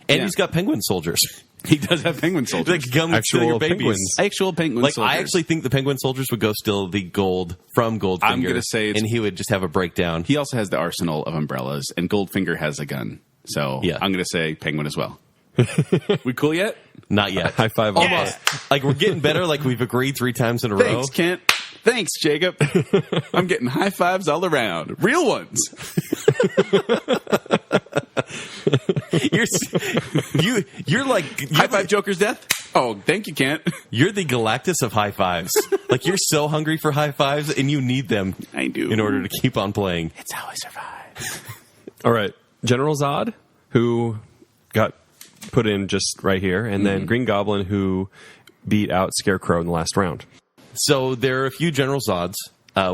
And he's got penguin soldiers. He does have penguin soldiers. Like come and steal your babies. penguins. Actual penguin Like, soldiers. I actually think the penguin soldiers would go steal the gold from Goldfinger. I'm gonna say it's- and he would just have a breakdown. He also has the arsenal of umbrellas, and Goldfinger has a gun. So Yeah. I'm going to say penguin as well. We cool yet? Not yet. High five. Almost. Like, we're getting better. Like, we've agreed 3 times in a row. Thanks, Kent. Thanks, Jacob. I'm getting high fives all around. Real ones. You're like High five Joker's death? Oh, thank you, Kent. you're the Galactus of high fives. Like, you're so hungry for high fives, and you need them. I do. In order to keep on playing. It's how I survive. All right. General Zod, who got put in just right here, and then Green Goblin, who beat out Scarecrow in the last round. So there are a few General Zods.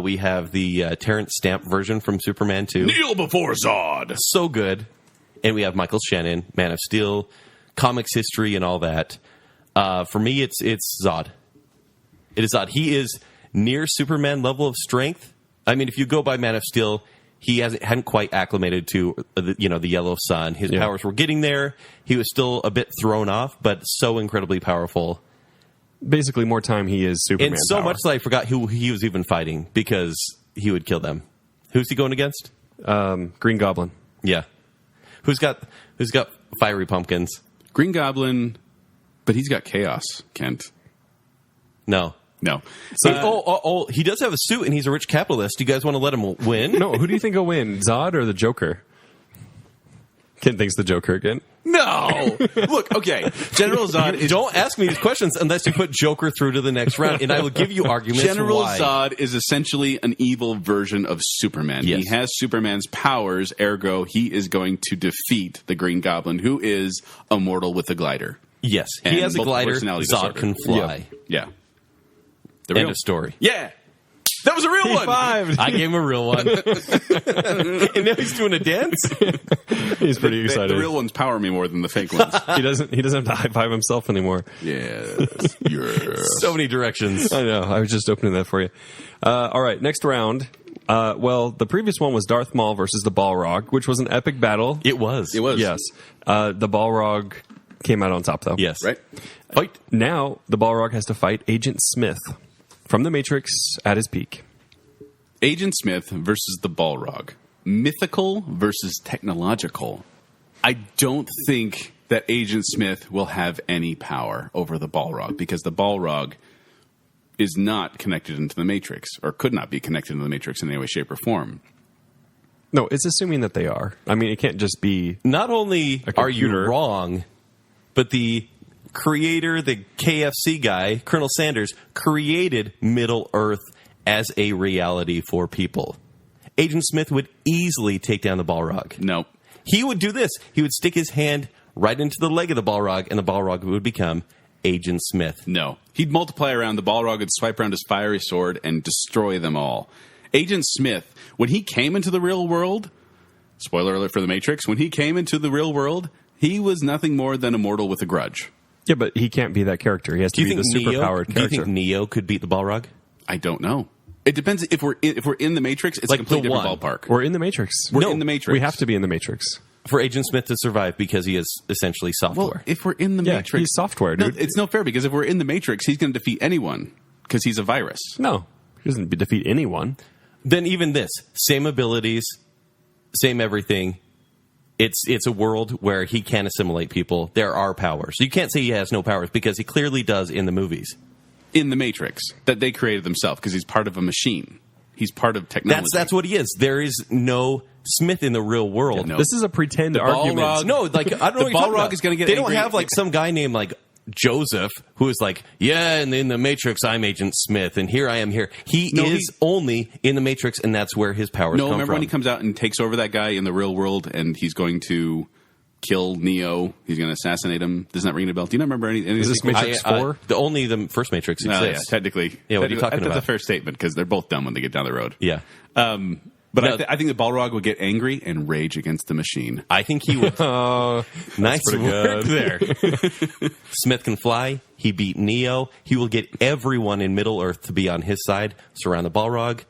We have the Terrence Stamp version from Superman 2. Kneel before Zod. So good. And we have Michael Shannon, Man of Steel, comics history, and all that. For me, it's Zod. It is Zod. He is near Superman level of strength. I mean, if you go by Man of Steel, he hadn't quite acclimated to the yellow sun. His powers were getting there. He was still a bit thrown off, but so incredibly powerful. Basically, more time he is Superman. And so power. much that I forgot who he was even fighting because he would kill them. Who's he going against? Green Goblin. Yeah. Who's got fiery pumpkins? Green Goblin, but he's got chaos, Kent. No. No. So, he does have a suit and he's a rich capitalist. Do you guys want to let him win? No, who do you think will win, Zod or the Joker? Ken thinks the Joker again. No. Look, okay. General Zod is... Don't ask me these questions unless you put Joker through to the next round, and I will give you arguments General why. Zod is essentially an evil version of Superman. Yes. He has Superman's powers, ergo he is going to defeat the Green Goblin, who is immortal with a glider. Yes, And he has a multiple glider. personality Zod disorder. can fly. Yeah. End of story. Yeah. That was a real one. I gave him a real one. And now he's doing a dance? He's pretty excited. The real ones power me more than the fake ones. He doesn't have to high five himself anymore. Yes. Yes. So many directions. I know. I was just opening that for you. All right, next round. Well, the previous one was Darth Maul versus the Balrog, which was an epic battle. It was. It was. Yes. The Balrog came out on top, though. Yes. Right? Fight. Now, the Balrog has to fight Agent Smith from the Matrix at his peak. Agent Smith versus the Balrog. Mythical versus technological. I don't think that Agent Smith will have any power over the Balrog because the Balrog is not connected into the Matrix or could not be connected into the Matrix in any way, shape, or form. No, it's assuming that they are. I mean, it can't just be... Not only are you computer. wrong, but the creator, the KFC guy, Colonel Sanders, created Middle Earth as a reality for people. Agent Smith would easily take down the Balrog. No. He would do this. He would stick his hand right into the leg of the Balrog, and the Balrog would become Agent Smith. No. He'd multiply around. The Balrog would swipe around his fiery sword and destroy them all. Agent Smith, when he came into the real world, spoiler alert for the Matrix, when he came into the real world, he was nothing more than a mortal with a grudge. Yeah, but he can't be that character. He has to be the superpowered Do you character. think Neo could beat the Balrog? I don't know. It depends if we're in the Matrix. It's Like a completely the different one. ballpark. We're in the Matrix. We're in the Matrix. We have to be in the Matrix. For Agent Smith to survive because he is essentially software. Well, if we're in the Yeah, Matrix, he's software, dude. No, it's no fair because if we're in the Matrix, he's going to defeat anyone because he's a virus. No, he doesn't defeat anyone. Then even this, same abilities, same everything. It's a world where he can assimilate people. There are powers. You can't say he has no powers because he clearly does in the movies. In the Matrix that they created themselves because he's part of a machine. He's part of technology. That's what he is. There is no Smith in the real world. Yeah, no. This is a pretend argument. Balrog- No, like I don't know The what you're talking Balrog about. is gonna get They don't angry. have like some guy named like Joseph who is like, yeah, and in the Matrix I'm Agent Smith, and here I am here. He No, is only in the Matrix, and that's where his powers No, come remember from. when he comes out and takes over that guy in the real world and he's going to kill Neo? He's going to assassinate him. Does not ring a bell. Do you not remember any Is this Matrix 4? Only the first Matrix No, yeah, exists. technically. Yeah, what are you talking That's about? a fair statement because they're both dumb when they get down the road. Yeah. But No. I think the Balrog would get angry and rage against the machine. I think he would. Nice pretty work good. there. Smith can fly. He beat Neo. He will get everyone in Middle Earth to be on his side, surround the Balrog,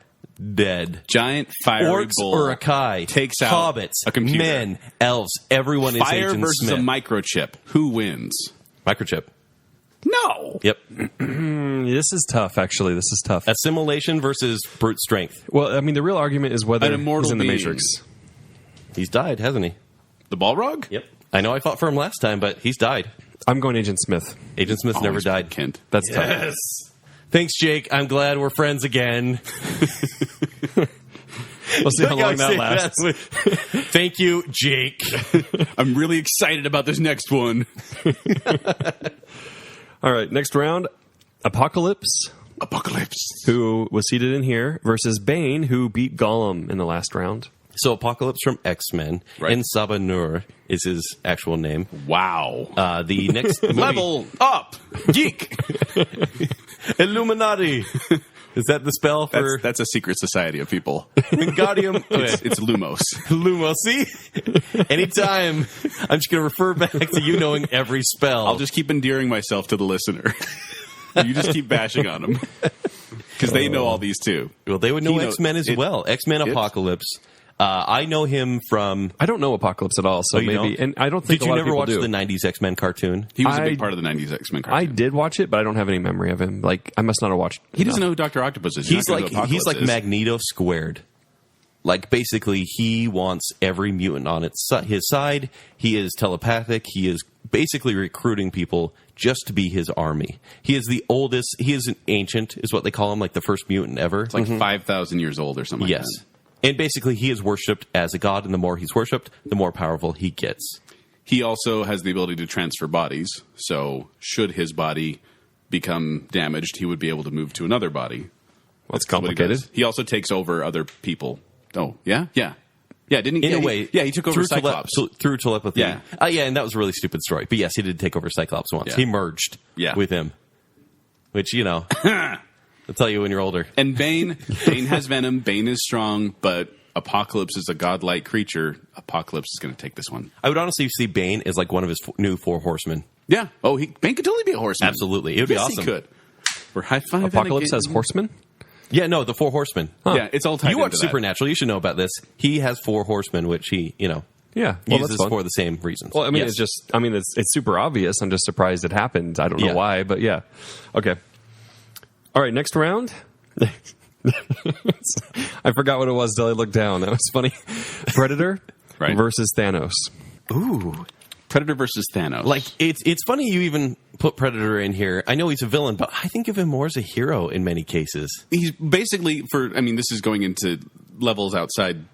dead. Giant fiery Orcs bull or Akai takes out hobbits, a computer. men, elves, everyone is Fire Agent versus Smith. a microchip. Who wins? Microchip. No. Yep. This is tough, actually. This is tough. Assimilation versus brute strength. Well, I mean, the real argument is whether An immortal he's in the being. Matrix. He's died, hasn't he? The Balrog? Yep. I know I fought for him last time, but he's died. I'm going Agent Smith. Agent Smith never Always died. Kent. That's tough. Yes. Thanks, Jake. I'm glad we're friends again. We'll see how long that lasts. Thank you, Jake. I'm really excited about this next one. All right, next round. Apocalypse, Apocalypse. who was seated in here, versus Bane, who beat Gollum in the last round. So Apocalypse from X-Men, Right. and Saba Nur is his actual name. Wow. The next movie, Level up. Geek. Illuminati. Is that the spell for That's a secret society of people. Wingardium? It's Lumos. Lumos. See? Anytime. I'm just going to refer back to you knowing every spell. I'll just keep endearing myself to the listener. You just keep bashing on them. Because they know all these too. Well, they would know He knows- X-Men as well. X-Men Apocalypse. I know him from... I don't know Apocalypse at all, so Oh, you maybe. don't? And I don't think Did a you lot never of watch people do. the 90s X-Men cartoon? He was a I- big part of the 90s X-Men I cartoon. did watch it, but I don't have any memory of him. Like, I must not have watched. He doesn't know who Dr. Octopus is. You're He's not gonna like know who he's like Apocalypse is. Magneto squared. Like basically, he wants every mutant on his side. He is telepathic. He is basically recruiting people just to be his army. He is the oldest. He is an ancient, is what they call him, like the first mutant ever. It's like 5,000 years old or something like yes, that. and basically, he is worshipped as a god, and the more he's worshipped, the more powerful he gets. He also has the ability to transfer bodies. So, should his body become damaged, he would be able to move to another body. Well, it's What he complicated. does. He also takes over other people. Oh, yeah? Yeah. Yeah, didn't he? In Yeah, a way, he took over through Cyclops. through telepathy. Yeah. Yeah, and that was a really stupid story. But yes, he did take over Cyclops once. Yeah. He merged Yeah. with him, which I'll tell you when you're older. And Bane has venom. Bane is strong, but Apocalypse is a godlike creature. Apocalypse is going to take this one. I would honestly see Bane as like one of his new four horsemen. Yeah. Oh, Bane could totally be a horseman. Absolutely. It would be Yes, awesome. He could. We're high fiving. Apocalypse again. has horsemen? Yeah, no, the four horsemen. Yeah, it's all tied You watch into that. Supernatural. You should know about this. He has four horsemen, which he, Yeah. Well, uses that's fun. for the same reasons. Well, I mean, Yes. it's super obvious. I'm just surprised it happened. I don't know Yeah. why, but yeah. Okay. All right, next round. I forgot what it was till I looked down. That was funny. Predator Right. versus Thanos. Ooh. Predator versus Thanos. Like, it's funny you even put Predator in here. I know he's a villain, but I think of him more as a hero in many cases. he's basically this is going into levels outside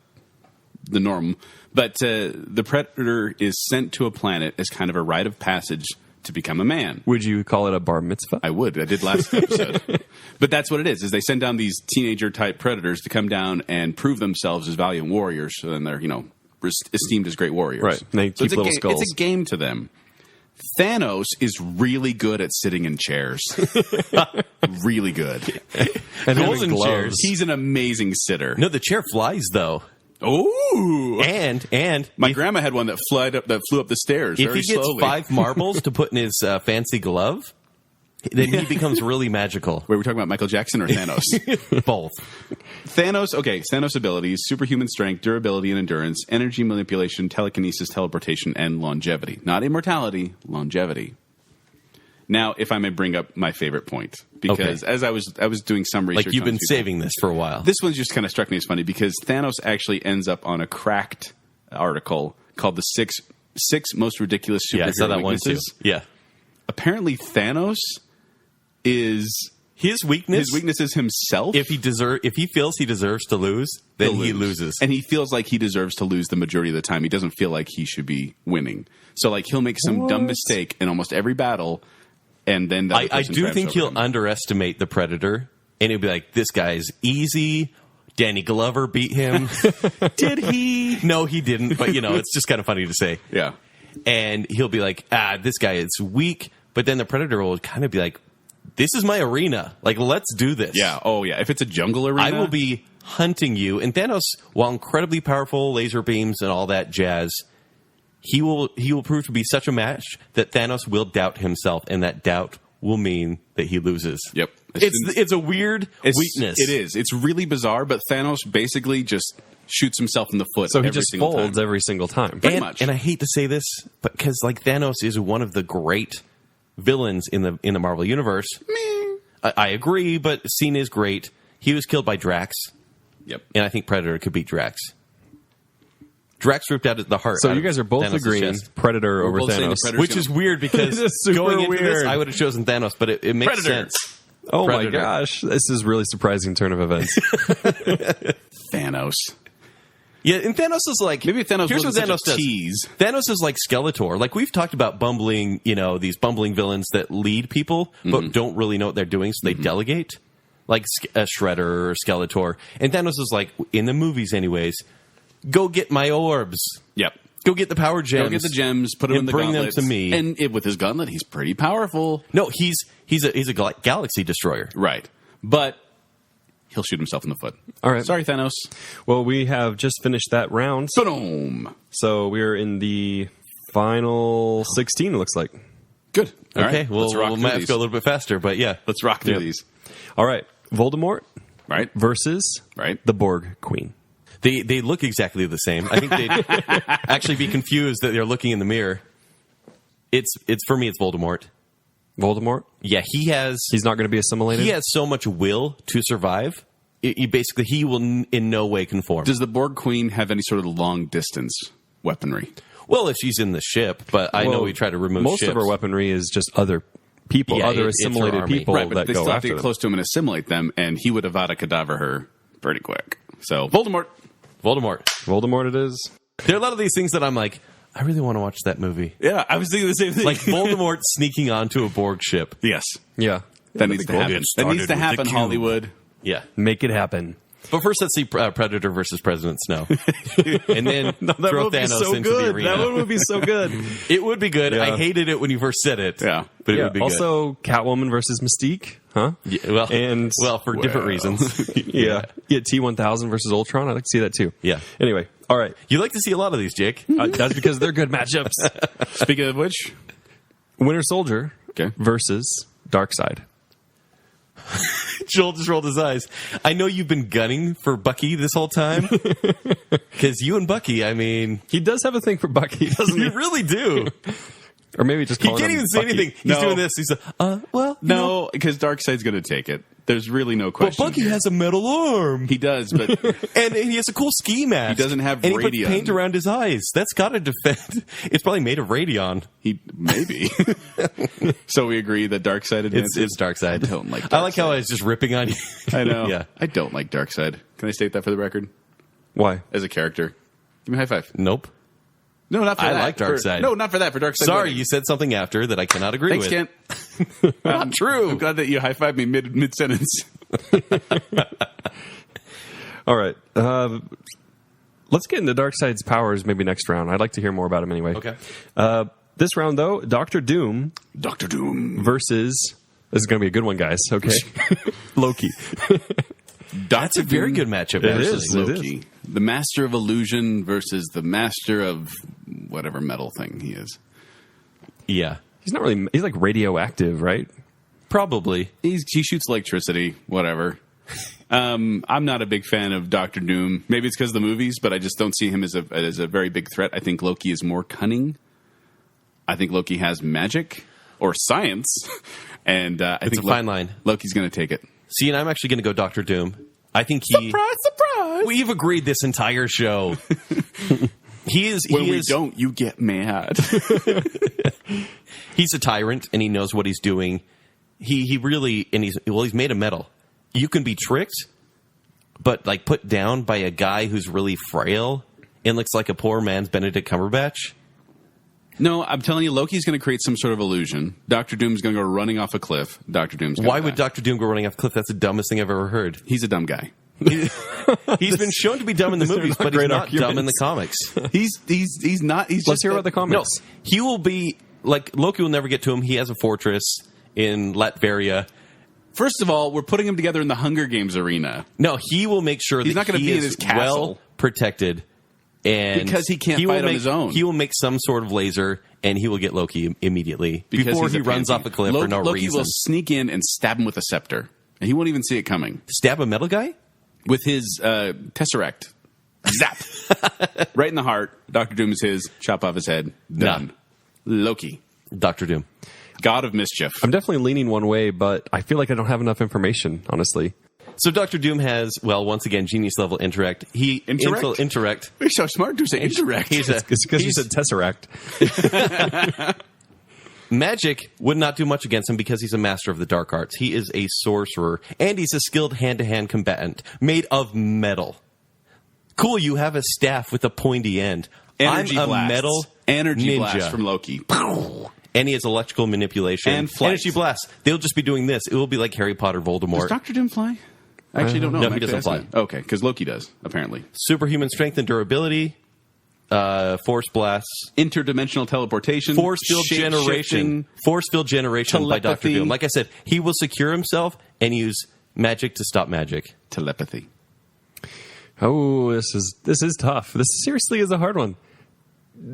the norm, but the Predator is sent to a planet as kind of a rite of passage to become a man. Would you call it a bar mitzvah? I would. I did last episode. But that's what it is they send down these teenager-type predators to come down and prove themselves as valiant warriors, so then they're, esteemed as great warriors. Right. And they keep it's little skulls. It's a game to them. Thanos is really good at sitting in chairs. Really good. And Golden having gloves. chairs. He's an amazing sitter. No, the chair flies, though. Ooh. And My grandma had one that flew up the stairs if very he gets slowly. 5 marbles to put in his fancy glove, then he becomes really magical. Wait, we're talking about Michael Jackson or Thanos? Both. Thanos' abilities: superhuman strength, durability and endurance, energy manipulation, telekinesis, teleportation, and longevity. Not immortality, longevity. Now, if I may bring up my favorite point, because as I was doing some research, Like you've on been these people, saving this for a while. this one just kind of struck me as funny because Thanos actually ends up on a cracked article called the six most ridiculous superhero yeah, I saw that weaknesses. one too. Yeah. Apparently, Thanos is His weakness is himself. if he feels he deserves to lose, then he loses. And he feels like he deserves to lose the majority of the time. He doesn't feel like he should be winning. So, like, he'll make some dumb mistake in almost every battle, and then the other I person do triumphs think over he'll him. underestimate the Predator, and he'll be like, "This guy's easy." Danny Glover beat him. Did he? No, he didn't. But it's just kind of funny to say. Yeah. And he'll be like, this guy is weak. But then the Predator will kind of be like, this is my arena. Like, let's do this. Yeah. Oh, yeah. If it's a jungle arena, I will be hunting you. And Thanos, while incredibly powerful, laser beams and all that jazz, he will prove to be such a match that Thanos will doubt himself, and that doubt will mean that he loses. Yep. It's a weird weakness. It is. It's really bizarre, but Thanos basically just shoots himself in the foot. So he every just single folds time. every single time. Pretty much. And I hate to say this, but because like Thanos is one of the great villains in the Marvel universe. I agree, but Cena is great. He was killed by Drax. Yep. And I think Predator could beat Drax. Drax ripped out the heart. So out you of guing both Thanos' agreeing chest. Predator We're over both saying Thanos. the Predator's Which is weird because It's super going into this, weird. I would have chosen Thanos, but it makes Predator. sense. Oh my Predator. gosh, this is really surprising turn of events. Thanos. Yeah, and Thanos is like Maybe if Thanos here's what wasn't Thanos such a does. tease. Thanos is like Skeletor. Like we've talked about bumbling, these bumbling villains that lead people but don't really know what they're doing, so they delegate. Like a Shredder or Skeletor. And Thanos is like, in the movies anyways, go get my orbs. Yep. Go get the power gems. Go get the gems, put them and in the bring gauntlets. them to me. And with his gauntlet, he's pretty powerful. No, he's a galaxy destroyer. Right. But he'll shoot himself in the foot. All right. Sorry, Thanos. Well, we have just finished that round, Boom. so we're in the final 16. It looks like. Good. All Okay, right. well, Let's rock we through might have to these. go a little bit faster, but yeah. Let's rock through Yep. these. All right, Voldemort Right. versus Right. the Borg Queen. They look exactly the same. I think they'd actually be confused that they're looking in the mirror. It's for me, it's Voldemort. Voldemort. Yeah, He's not going to be assimilated. he has so much will to survive. He will in no way conform. Does the Borg Queen have any sort of long distance weaponry? Well, if she's in the ship, but I know Well, we try to remove most ships. of her weaponry is just other people, Yeah, other it's her assimilated army. people Right, but that they go still have to after get them. close to him and assimilate them, and he would Avada Kedavra her pretty quick. So, Voldemort. Voldemort. Voldemort, it is. There are a lot of these things that I'm like, I really want to watch that movie. Yeah, I was thinking the same thing. Like Voldemort sneaking onto a Borg ship. yes, Yeah, that needs to cool. happen. It That needs started to with happen, the cube. Hollywood. Yeah. Make it happen. But first, let's see Predator versus President Snow. And then throw Thanos into the arena. That one would be so good. It would be good. Yeah. I hated it when you first said it. Yeah. But it Yeah, would be also, Catwoman versus Mystique, huh? good. Yeah, for different reasons. Yeah. T-1000 versus Ultron. I'd like to see that too. Yeah. Anyway, all right. You like to see a lot of these, Jake. That's because they're good matchups. Speaking of which, Winter Soldier Okay. versus Darkseid. Joel just rolled his eyes. I know you've been gunning for Bucky this whole time. Because you and Bucky, I mean, He does have a thing for Bucky, doesn't you he? really do. Or maybe just He calling can't him even say Bucky. anything. He's No. doing this. He's like, well, you know, no, because Darkseid's going to take it. There's really no but question. Bucky here. has a metal arm. He does, but And he has a cool ski mask. He doesn't have and he puts radion. paint around his eyes. That's got to defend. It's probably made of radion. he maybe. So we agree that Darkseid advances. It's Darkseid. I don't like I like how Darkseid. I was just ripping on you. I know. Yeah. I don't like Darkseid. Can I state that for the record? Why? As a character. Give me a high five. Nope. No, not for I that. like Darkseid. No, not for that. For Darkseid. Sorry, winning. you said something after that I cannot agree Thanks, with. Kent. Not true. I'm glad that you high fived me mid sentence. All right. Let's get into Darkseid's powers maybe next round. I'd like to hear more about him anyway. Okay. This round, though, Doctor Doom Doctor Doom. versus... This is going to be a good one, guys. Okay. Loki. That's a very good matchup, It actually. is. It Loki. The master of illusion versus the master of whatever metal thing he is. Yeah. He's not really... He's like radioactive, right? Probably. He shoots electricity, whatever. I'm not a big fan of Doctor Doom. Maybe it's because of the movies, but I just don't see him as a very big threat. I think Loki is more cunning. I think Loki has magic or science, and I It's think a fine line. Loki's going to take it. See, and I'm actually going to go Doctor Doom. I think he... Surprise! We've agreed this entire show. He is... When he we is, don't, you get mad. He's a tyrant, and he knows what he's doing. He really... And he's made of metal. You can be tricked, but like put down by a guy who's really frail and looks like a poor man's Benedict Cumberbatch. No, I'm telling you, Loki's going to create some sort of illusion. Doctor Doom's going to go running off a cliff. Doctor Doom's going Why would Doctor Doom go running off a cliff? That's the dumbest thing I've ever heard. He's a dumb guy. He's been shown to be dumb in the movies, not but he's great not dumb in the arguments. comics. He's not. He's Let's just hear a- about the No, comics. he will be like Loki will never get to him. He has a fortress in Latveria. First of all, we're putting him together in the Hunger Games arena. No, he will make sure He's that not gonna he be in is his castle. well protected, and Because he can't will fight on make- his own. He will make some sort of laser, and he will get Loki immediately Because before he's he a runs pansy. off a cliff for no Loki reason. will sneak in and stab him with a scepter. He won't even see it coming. Stab a metal guy? With his Tesseract. Zap! Right in the heart. Dr. Doom is his. Chop off his head. Done. Loki. Dr. Doom. God of mischief. I'm definitely leaning one way, but I feel like I don't have enough information, honestly. So Dr. Doom has, well, once again, genius level interact. Interact. You're so smart to say interact. It's because you said Tesseract. Magic would not do much against him because he's a master of the dark arts. He is a sorcerer, and he's a skilled hand-to-hand combatant made of metal. Cool, you have a staff with a pointy end. Energy I'm blasts. a metal Energy ninja. blast from Loki. And he has electrical manipulation. And flight. Energy blasts. They'll just be doing this. It will be like Harry Potter Voldemort. Does Dr. Doom fly? I actually don't know. No, I'm he doesn't actually fly. asking. Okay, because Loki does, apparently. Superhuman strength and durability. Force blasts. Interdimensional teleportation. Force field generation. shape-shifting, Force field generation by Dr. Telepathy. Doom. Like I said, he will secure himself and use magic to stop magic. Telepathy. Oh, this is tough. This seriously is a hard one.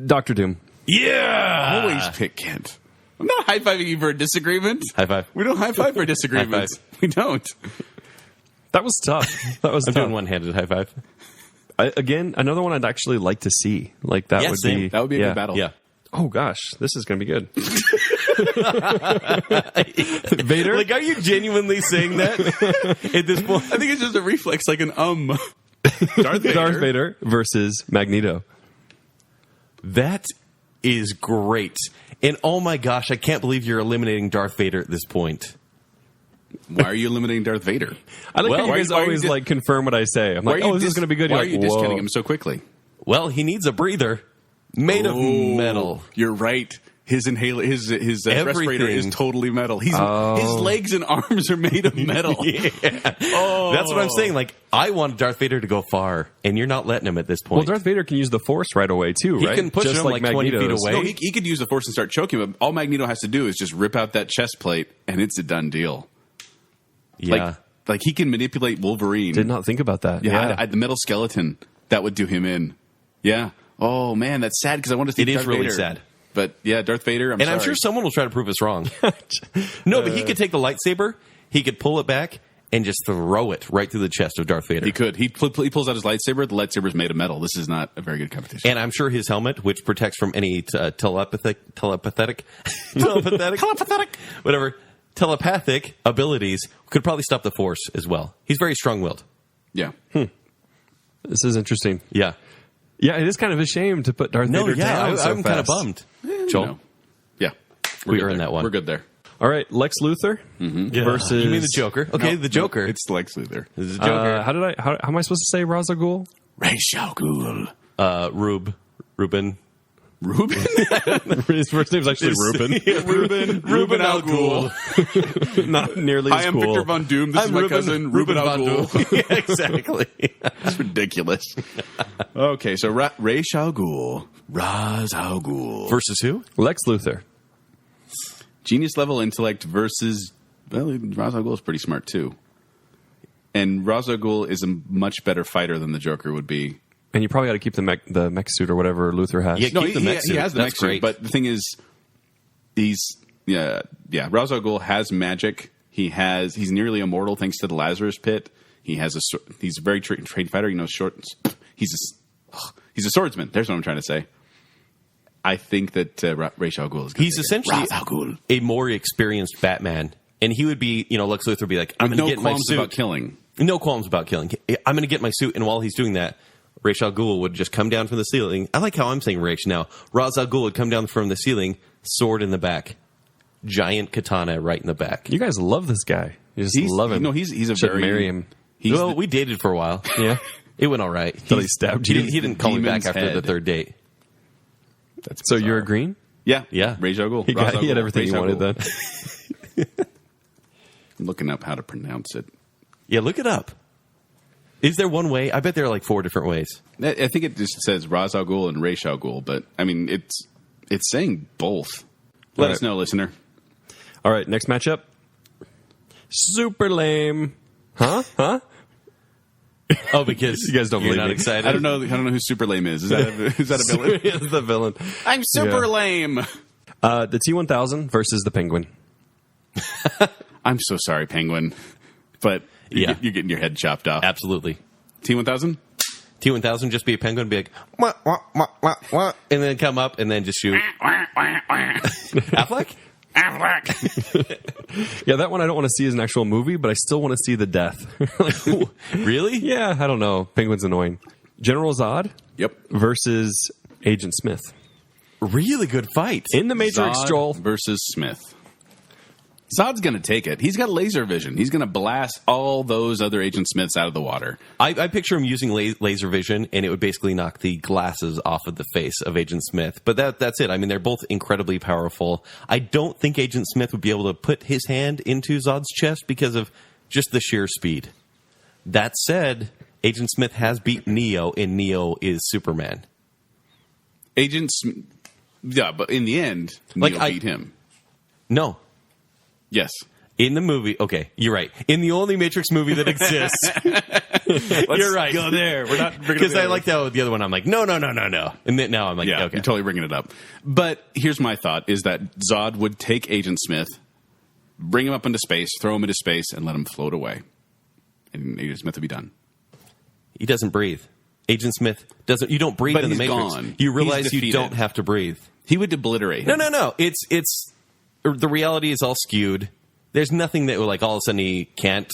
Dr. Doom. Yeah! Always pick Kent. I'm not high-fiving you for a disagreement. High five. We don't high-five for disagreements. We don't. That was tough. That was I'm tough. doing one-handed high five. Again, another one I'd actually like to see. Like that Yeah, would same. be That would be a good battle. Yeah. Oh gosh, this is going to be good. Vader? Like, are you genuinely saying that at this point? I think it's just a reflex, like an Darth Vader. Darth Vader versus Magneto. That is great. And oh my gosh, I can't believe you're eliminating Darth Vader at this point. Why are you eliminating Darth Vader? I like Well, how you why- guys why are you always dis- like confirm what I say. I'm like, oh, this is going to be good. Why You're are you like, discounting whoa. him so quickly? Well, he needs a breather made of metal. You're right. His inhaler, his respirator is Everything. totally metal. His legs and arms are made of metal. Oh. That's what I'm saying. Like, I want Darth Vader to go far, and you're not letting him at this point. Well, Darth Vader can use the Force right away too, He right? can push him, like, 20 feet Magneto's. away. No, he could use the Force and start choking, but all Magneto has to do is just rip out that chest plate, and it's a done deal. yeah. Like he can manipulate Wolverine. Did not think about that. Yeah, the metal skeleton that would do him in. Yeah. Oh man, that's sad because I want to see. It is Darth really Vader. sad. But yeah, Darth Vader. And I'm sure someone will try to prove us wrong. No, but he could take the lightsaber, he could pull it back, and just throw it right through the chest of Darth Vader. he could. He pulls out his lightsaber. The lightsaber's made of metal. This is not a very good competition. And I'm sure his helmet, which protects from any telepathic abilities, could probably stop the Force as well. He's very strong-willed. Yeah. This is interesting. Yeah. Yeah, it is kind of a shame to put Darth Vader down so I'm kind of fast. bummed. Joel, No. Yeah. We good earned there. that one. We're good there. All right, Lex Luthor versus. You mean the Joker? Okay, No, the Joker. It's Lex Luthor. This is the Joker. How am I supposed to say Ra's al Ghul? Ra's al Ghul. Ruben. Ruben. His first name's actually Ruben. Ruben al Ghul. Not nearly as Hi, I'm cool. Victor Von Doom. This is my cousin Ruben al Ghul. Yeah, exactly. That's ridiculous. Okay, so Ra's al Ghul. Ra's al Ghul. Versus who? Lex Luthor. Genius level intellect versus, well, Ra's al Ghul is pretty smart too. And Ra's al Ghul is a much better fighter than the Joker would be. And you probably got to keep the mech suit or whatever Luthor has. Yeah. No, Keep the mech he suit. has the That's mech suit, great. but the thing is, Ra's al Ghul has magic. He's nearly immortal thanks to the Lazarus Pit. He's a very trained fighter. He knows he's a swordsman. There's what I'm trying to say. I think that Ra's al Ghul is good. He's essentially Ra's al Ghul. a more experienced Batman. And he would be, Lex Luthor would be like, I'm going to No get my qualms suit. about killing. No qualms about killing. I'm going to get my suit. And while he's doing that, Ra's al Ghul would just come down from the ceiling. I like how I'm saying Ra's now. Ra's al Ghul would come down from the ceiling, sword in the back. Giant katana right in the back. You guys love this guy. You just love him. No, he's a Should very marry him. We dated for a while. Yeah. It went all right. Till he stabbed you. He didn't call me back Demon's after the head. third date. That's So bizarre. you're agreeing? Yeah. Yeah. Ra's al Ghul. He Ra's al had Ghul. everything Ra's you al wanted Ghul. then. I'm looking up how to pronounce it. Yeah, look it up. Is there one way? I bet there are like 4 different ways. I think it just says Ra's al Ghul and Ra's al Ghul, but I mean it's saying both. Let All us right. know, listener. All right, next matchup. Super lame. Huh? Oh, because You guys don't you're believe not me. excited. I don't know who Super Lame is. Is that a villain? It's the villain. I'm Super Yeah. Lame. The T-1000 versus the Penguin. I'm so sorry, Penguin. but Yeah. you're getting your head chopped off. Absolutely. T-1000? T-1000, just be a penguin, be like, wah, wah, wah, wah, wah, and then come up and then just shoot. Affleck? Yeah, that one I don't want to see as an actual movie, but I still want to see the death. Like, Really? yeah, I don't know. Penguin's annoying. General Zod Yep. versus Agent Smith. Really good fight. In the Matrix, Zod Joel. versus Smith. Zod's going to take it. He's got laser vision. He's going to blast all those other Agent Smiths out of the water. I picture him using laser vision, and it would basically knock the glasses off of the face of Agent Smith. But that's it. I mean, they're both incredibly powerful. I don't think Agent Smith would be able to put his hand into Zod's chest because of just the sheer speed. That said, Agent Smith has beat Neo, and Neo is Superman. Yeah, but in the end, Neo beat him. No. Yes. In the movie, okay, you're right. In the only Matrix movie that exists, you're right. Go there. We're not because I liked how the other one. I'm like, no, and then now I'm like, yeah, okay, you're totally bringing it up. But here's my thought: is that Zod would take Agent Smith, bring him up into space, throw him into space, and let him float away, and Agent Smith would be done. He doesn't breathe. Agent Smith doesn't. You don't breathe But in the he's Matrix. gone. You He's realize you defeated. don't have to breathe. He would obliterate him. No. It's the reality is all skewed. There's nothing that will like all of a sudden he can't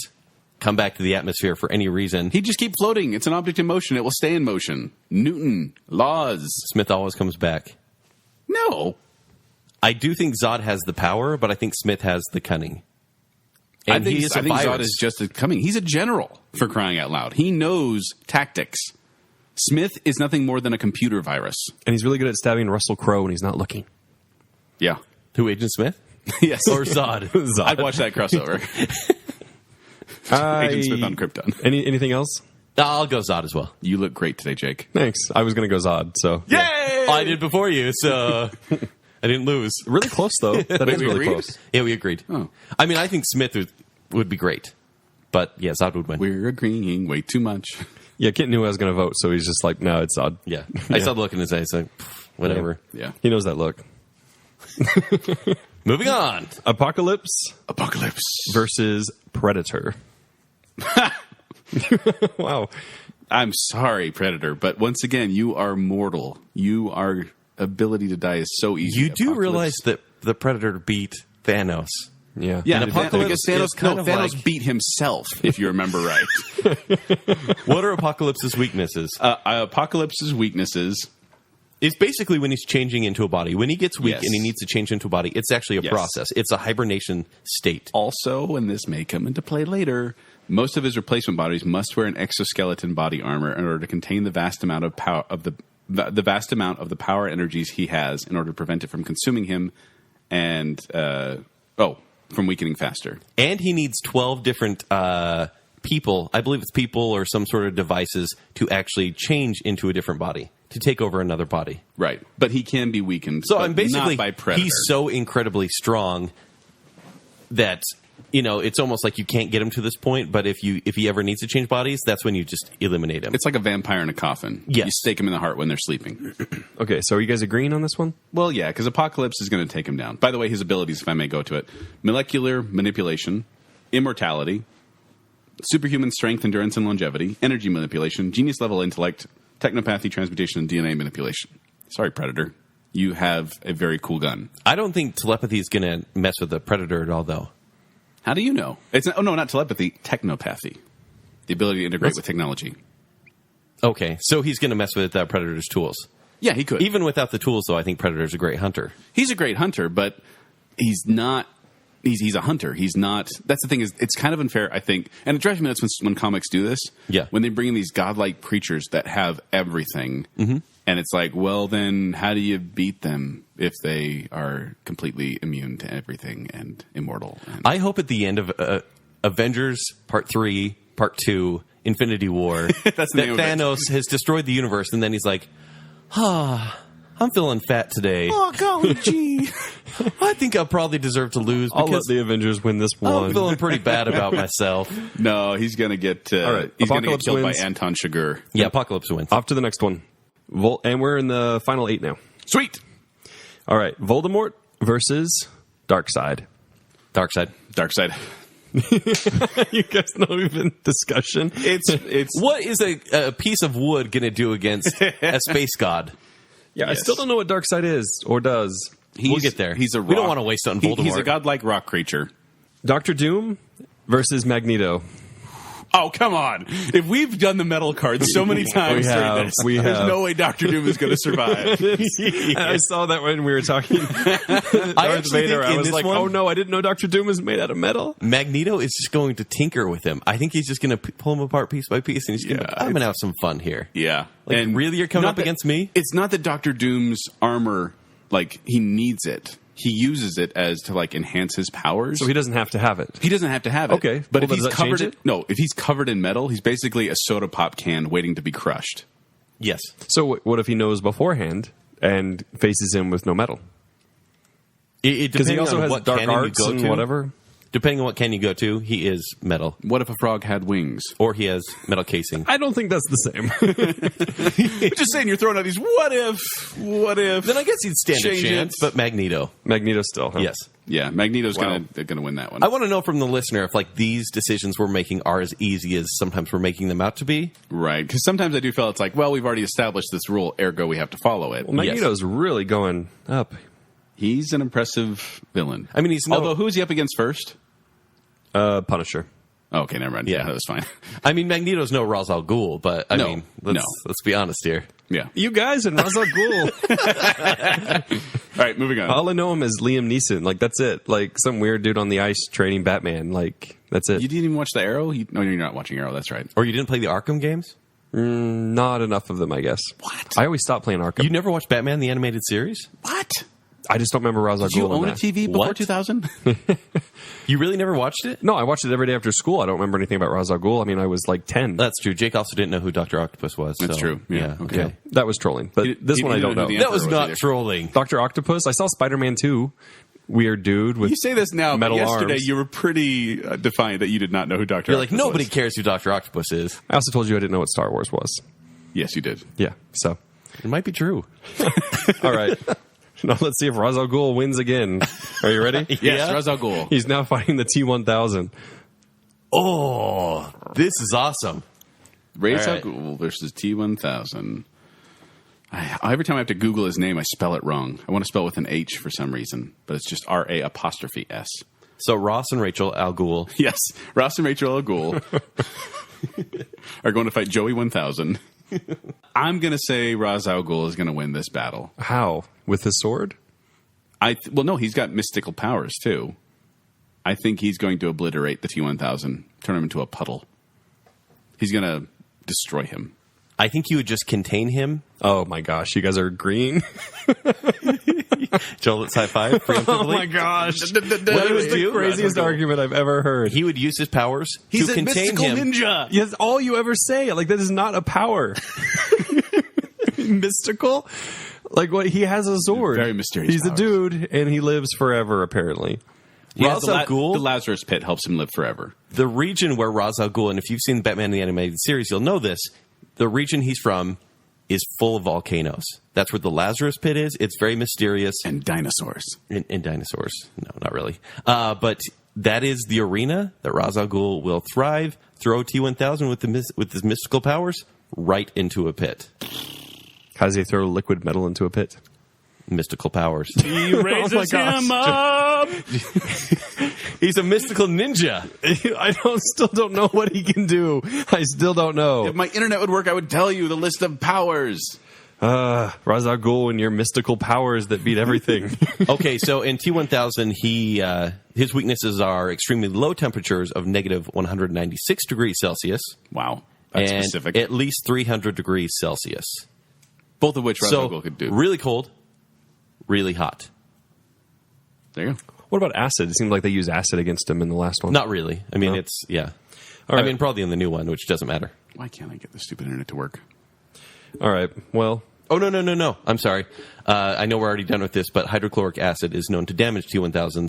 come back to the atmosphere for any reason. He'd just keep floating. It's an object in motion. It will stay in motion. Newton, laws. Smith always comes back. No. I do think Zod has the power, but I think Smith has the cunning. And I think he is a Zod virus. is just coming. He's a general, for crying out loud. He knows tactics. Smith is nothing more than a computer virus. And he's really good at stabbing Russell Crowe when he's not looking. Yeah. Who, Agent Smith? Yes. Or Zod? Zod. I'd watch that crossover. Agent Smith on Krypton. Anything else? I'll go Zod as well. You look great today, Jake. Thanks. I was going to go Zod, so. Yay! I did before you, so I didn't lose. Really close, though. That is we really agreed? close. Yeah, we agreed. Oh. I mean, I think Smith would be great, but yeah, Zod would win. We're agreeing way too much. Yeah, Kit knew I was going to vote, so he's just like, no, it's Zod. Yeah, I saw the look in his eyes, like whatever. Yeah. He knows that look. Moving on. Apocalypse Apocalypse. versus Predator. Wow. I'm sorry, Predator, but once again, you are mortal. Your ability to die is so easy. You do realize that the Predator beat Thanos. Yeah. Yeah, And Apocalypse because Thanos, is kind of Thanos like- beat himself, if you remember right. What are Apocalypse's weaknesses? Apocalypse's weaknesses. It's basically when he's changing into a body. When he gets weak Yes. and he needs to change into a body, it's actually a Yes. process. It's a hibernation state. Also, and this may come into play later, most of his replacement bodies must wear an exoskeleton body armor in order to contain the vast amount of power of the vast amount of the power energies he has in order to prevent it from consuming him and from weakening faster. And he needs 12 different people, I believe it's people or some sort of devices, to actually change into a different body, to take over another body. Right. But he can be weakened. So but I'm basically, not by Predator. he's so incredibly strong that, you know, it's almost like you can't get him to this point, but if he ever needs to change bodies, that's when you just eliminate him. It's like a vampire in a coffin. Yes. You stake him in the heart when they're sleeping. Okay, so are you guys agreeing on this one? Well, yeah, because Apocalypse is going to take him down. By the way, his abilities, if I may go to it: molecular manipulation, immortality, superhuman strength, endurance, and longevity, energy manipulation, genius-level intellect, technopathy, transmutation, and DNA manipulation. Sorry, Predator. You have a very cool gun. I don't think telepathy is going to mess with the Predator at all, though. How do you know? Not telepathy, technopathy. The ability to integrate with technology. Okay, so he's going to mess with Predator's tools. Yeah, he could. Even without the tools, though, I think Predator's a great hunter. He's a great hunter, but he's not. He's a hunter. He's not. That's the thing. Is it's kind of unfair, I think, and it drives me nuts when comics do this. Yeah. When they bring in these godlike creatures that have everything, Mm-hmm. and it's like, well, then how do you beat them if they are completely immune to everything and immortal? And I hope at the end of Avengers Part 3, Part 2, Infinity War, That's the that name of it. Thanos has destroyed the universe, and then he's like, I'm feeling fat today. oh golly gee, I think I probably deserve to lose I'll let because the Avengers win this I'm one. feeling pretty bad about myself. no, he's gonna get. All right, he's gonna get Apocalypse killed wins. by Anton Chigurh. Yeah, Apocalypse wins. Off to the next one. And we're in the final 8 now. Sweet. All right, Voldemort versus Darkseid. Dark side. Dark side. You guys not even discussion. It's What is a piece of wood going to do against a space god? Yeah, Yes. I still don't know what Darkseid is or does. We'll get there. He's a We don't rock- want to waste it on he- Voldemort. He's a godlike rock creature. Doctor Doom versus Magneto. Oh, come on. If we've done the metal card so many times We during have, this, we there's have. no way Dr. Doom is going to survive. I saw that when we were talking Darth actually Vader. think I in was this like, one- oh no, I didn't know Doctor Doom is made out of metal. Magneto is just going to tinker with him. I think he's just going to pull him apart piece by piece, and he's going to. I'm going to have some fun here. Yeah. Like, really, you're coming not up that- against me? It's not that Dr. Doom's armor, like, he needs it. He uses it as to, like, enhance his powers. So he doesn't have to have it. He doesn't have to have it. Okay. But Well, if does he's that covered change in, if he's covered in metal, he's basically a soda pop can waiting to be crushed. Yes. So what if he knows beforehand and faces him with no metal? Because He also has dark arts and to, whatever. Depending on what can you go to, he is metal. What if a frog had wings? Or he has metal casing. I don't think that's the same. Just saying, you're throwing out these what if. Then I guess he'd stand a Change it. chance, but Magneto. Magneto still, huh? Yes. Yeah, Magneto's Wow. gonna win that one. I want to know from the listener if like these decisions we're making are as easy as sometimes we're making them out to be. Right, because sometimes I do feel it's like, well, we've already established this rule, ergo we have to follow it. Well, Magneto's really going up. He's an impressive villain. I mean, he's no. Although, who is he up against first? Punisher. Oh, okay, never mind. Yeah. Yeah, that was fine. I mean, Magneto's no Ra's al Ghul, but I No, mean, no. let's be honest here. Yeah. You guys and Ra's al Ghul. All right, moving on. All I know him is Liam Neeson. Like, that's it. Like, some weird dude on the ice training Batman. Like, that's it. You didn't even watch the Arrow? No, you're not watching Arrow. That's right. Or you didn't play the Arkham games? Not enough of them, I guess. What? I always stopped playing Arkham. You never watched Batman the animated series? What? I just don't remember Ra's al Did you Ghul on own a that. TV before What? 2000? You really never watched it? No, I watched it every day after school. I don't remember anything about Ra's al Ghul. I mean, I was like 10. That's true. Jake also didn't know who Dr. Octopus was. That's so, true. Yeah, okay. That was trolling. But this he one I didn't don't know know. the That was Emperor was not either. trolling. Dr. Octopus. I saw Spider-Man 2. Weird dude with You say this now, metal but yesterday arms. you were pretty defiant that you did not know who Dr. You're like, Octopus nobody was. cares who Dr. Octopus is. I also told you I didn't know what Star Wars was. Yes, you did. Yeah, so. It might be true. All right. Now let's see if Ra's al Ghul wins again. Are you ready? Yes, Yeah. Ra's al Ghul. He's now fighting the T-1000. Oh, this is awesome. Ra's All al right. Ghul versus T-1000. Every time I have to Google his name, I spell it wrong. I want to spell it with an H for some reason, but it's just R-A''S. So Ross and Rachel Al Ghul. Yes, Ross and Rachel Al Ghul are going to fight Joey 1000. I'm going to say Ra's al Ghul is going to win this battle. How? With his sword? Well, no, he's got mystical powers too. I think he's going to obliterate the T-1000, turn him into a puddle. He's going to destroy him. I think you would just contain him. Oh my gosh, you guys are green. Joel, let's high five preemptively. Oh my gosh. What That he was would the do? craziest argument I've ever heard. He would use his powers He's to a contain mystical him. ninja. That's all you ever say. Like, that is not a power. Mystical? Like, what? He has a sword. Very mysterious He's a powers. dude, and he lives forever, apparently. Ra's the, al Ghul, the Lazarus Pit helps him live forever. the region where Ra's al Ghul, and if you've seen Batman the Animated Series, you'll know this, the region he's from is full of volcanoes. That's where the Lazarus Pit is. It's very mysterious. And dinosaurs. And dinosaurs. No, not really. But that is the arena that Ra's al Ghul will thrive, throw T-1000 with his mystical powers right into a pit. How does he throw liquid metal into a pit? Mystical powers. He raises him up. He's a mystical ninja. I still don't know what he can do. I still don't know. If my internet would work, I would tell you the list of powers. Ra's al Ghul and your mystical powers that beat everything. Okay, so in T-1000, his weaknesses are extremely low temperatures of negative 196 degrees Celsius. Wow. That's and specific. at least 300 degrees Celsius. Both of which Ra's al So Ghul could do. really cold, really hot. There you go. What about acid? It seemed like they used acid against him in the last one. Not really. I mean, No? it's, yeah. All right. I mean, probably in the new one, which doesn't matter. Why can't I get the stupid internet to work? All right. Well, Oh, no. I'm sorry. I know we're already done with this, but hydrochloric acid is known to damage T-1000s.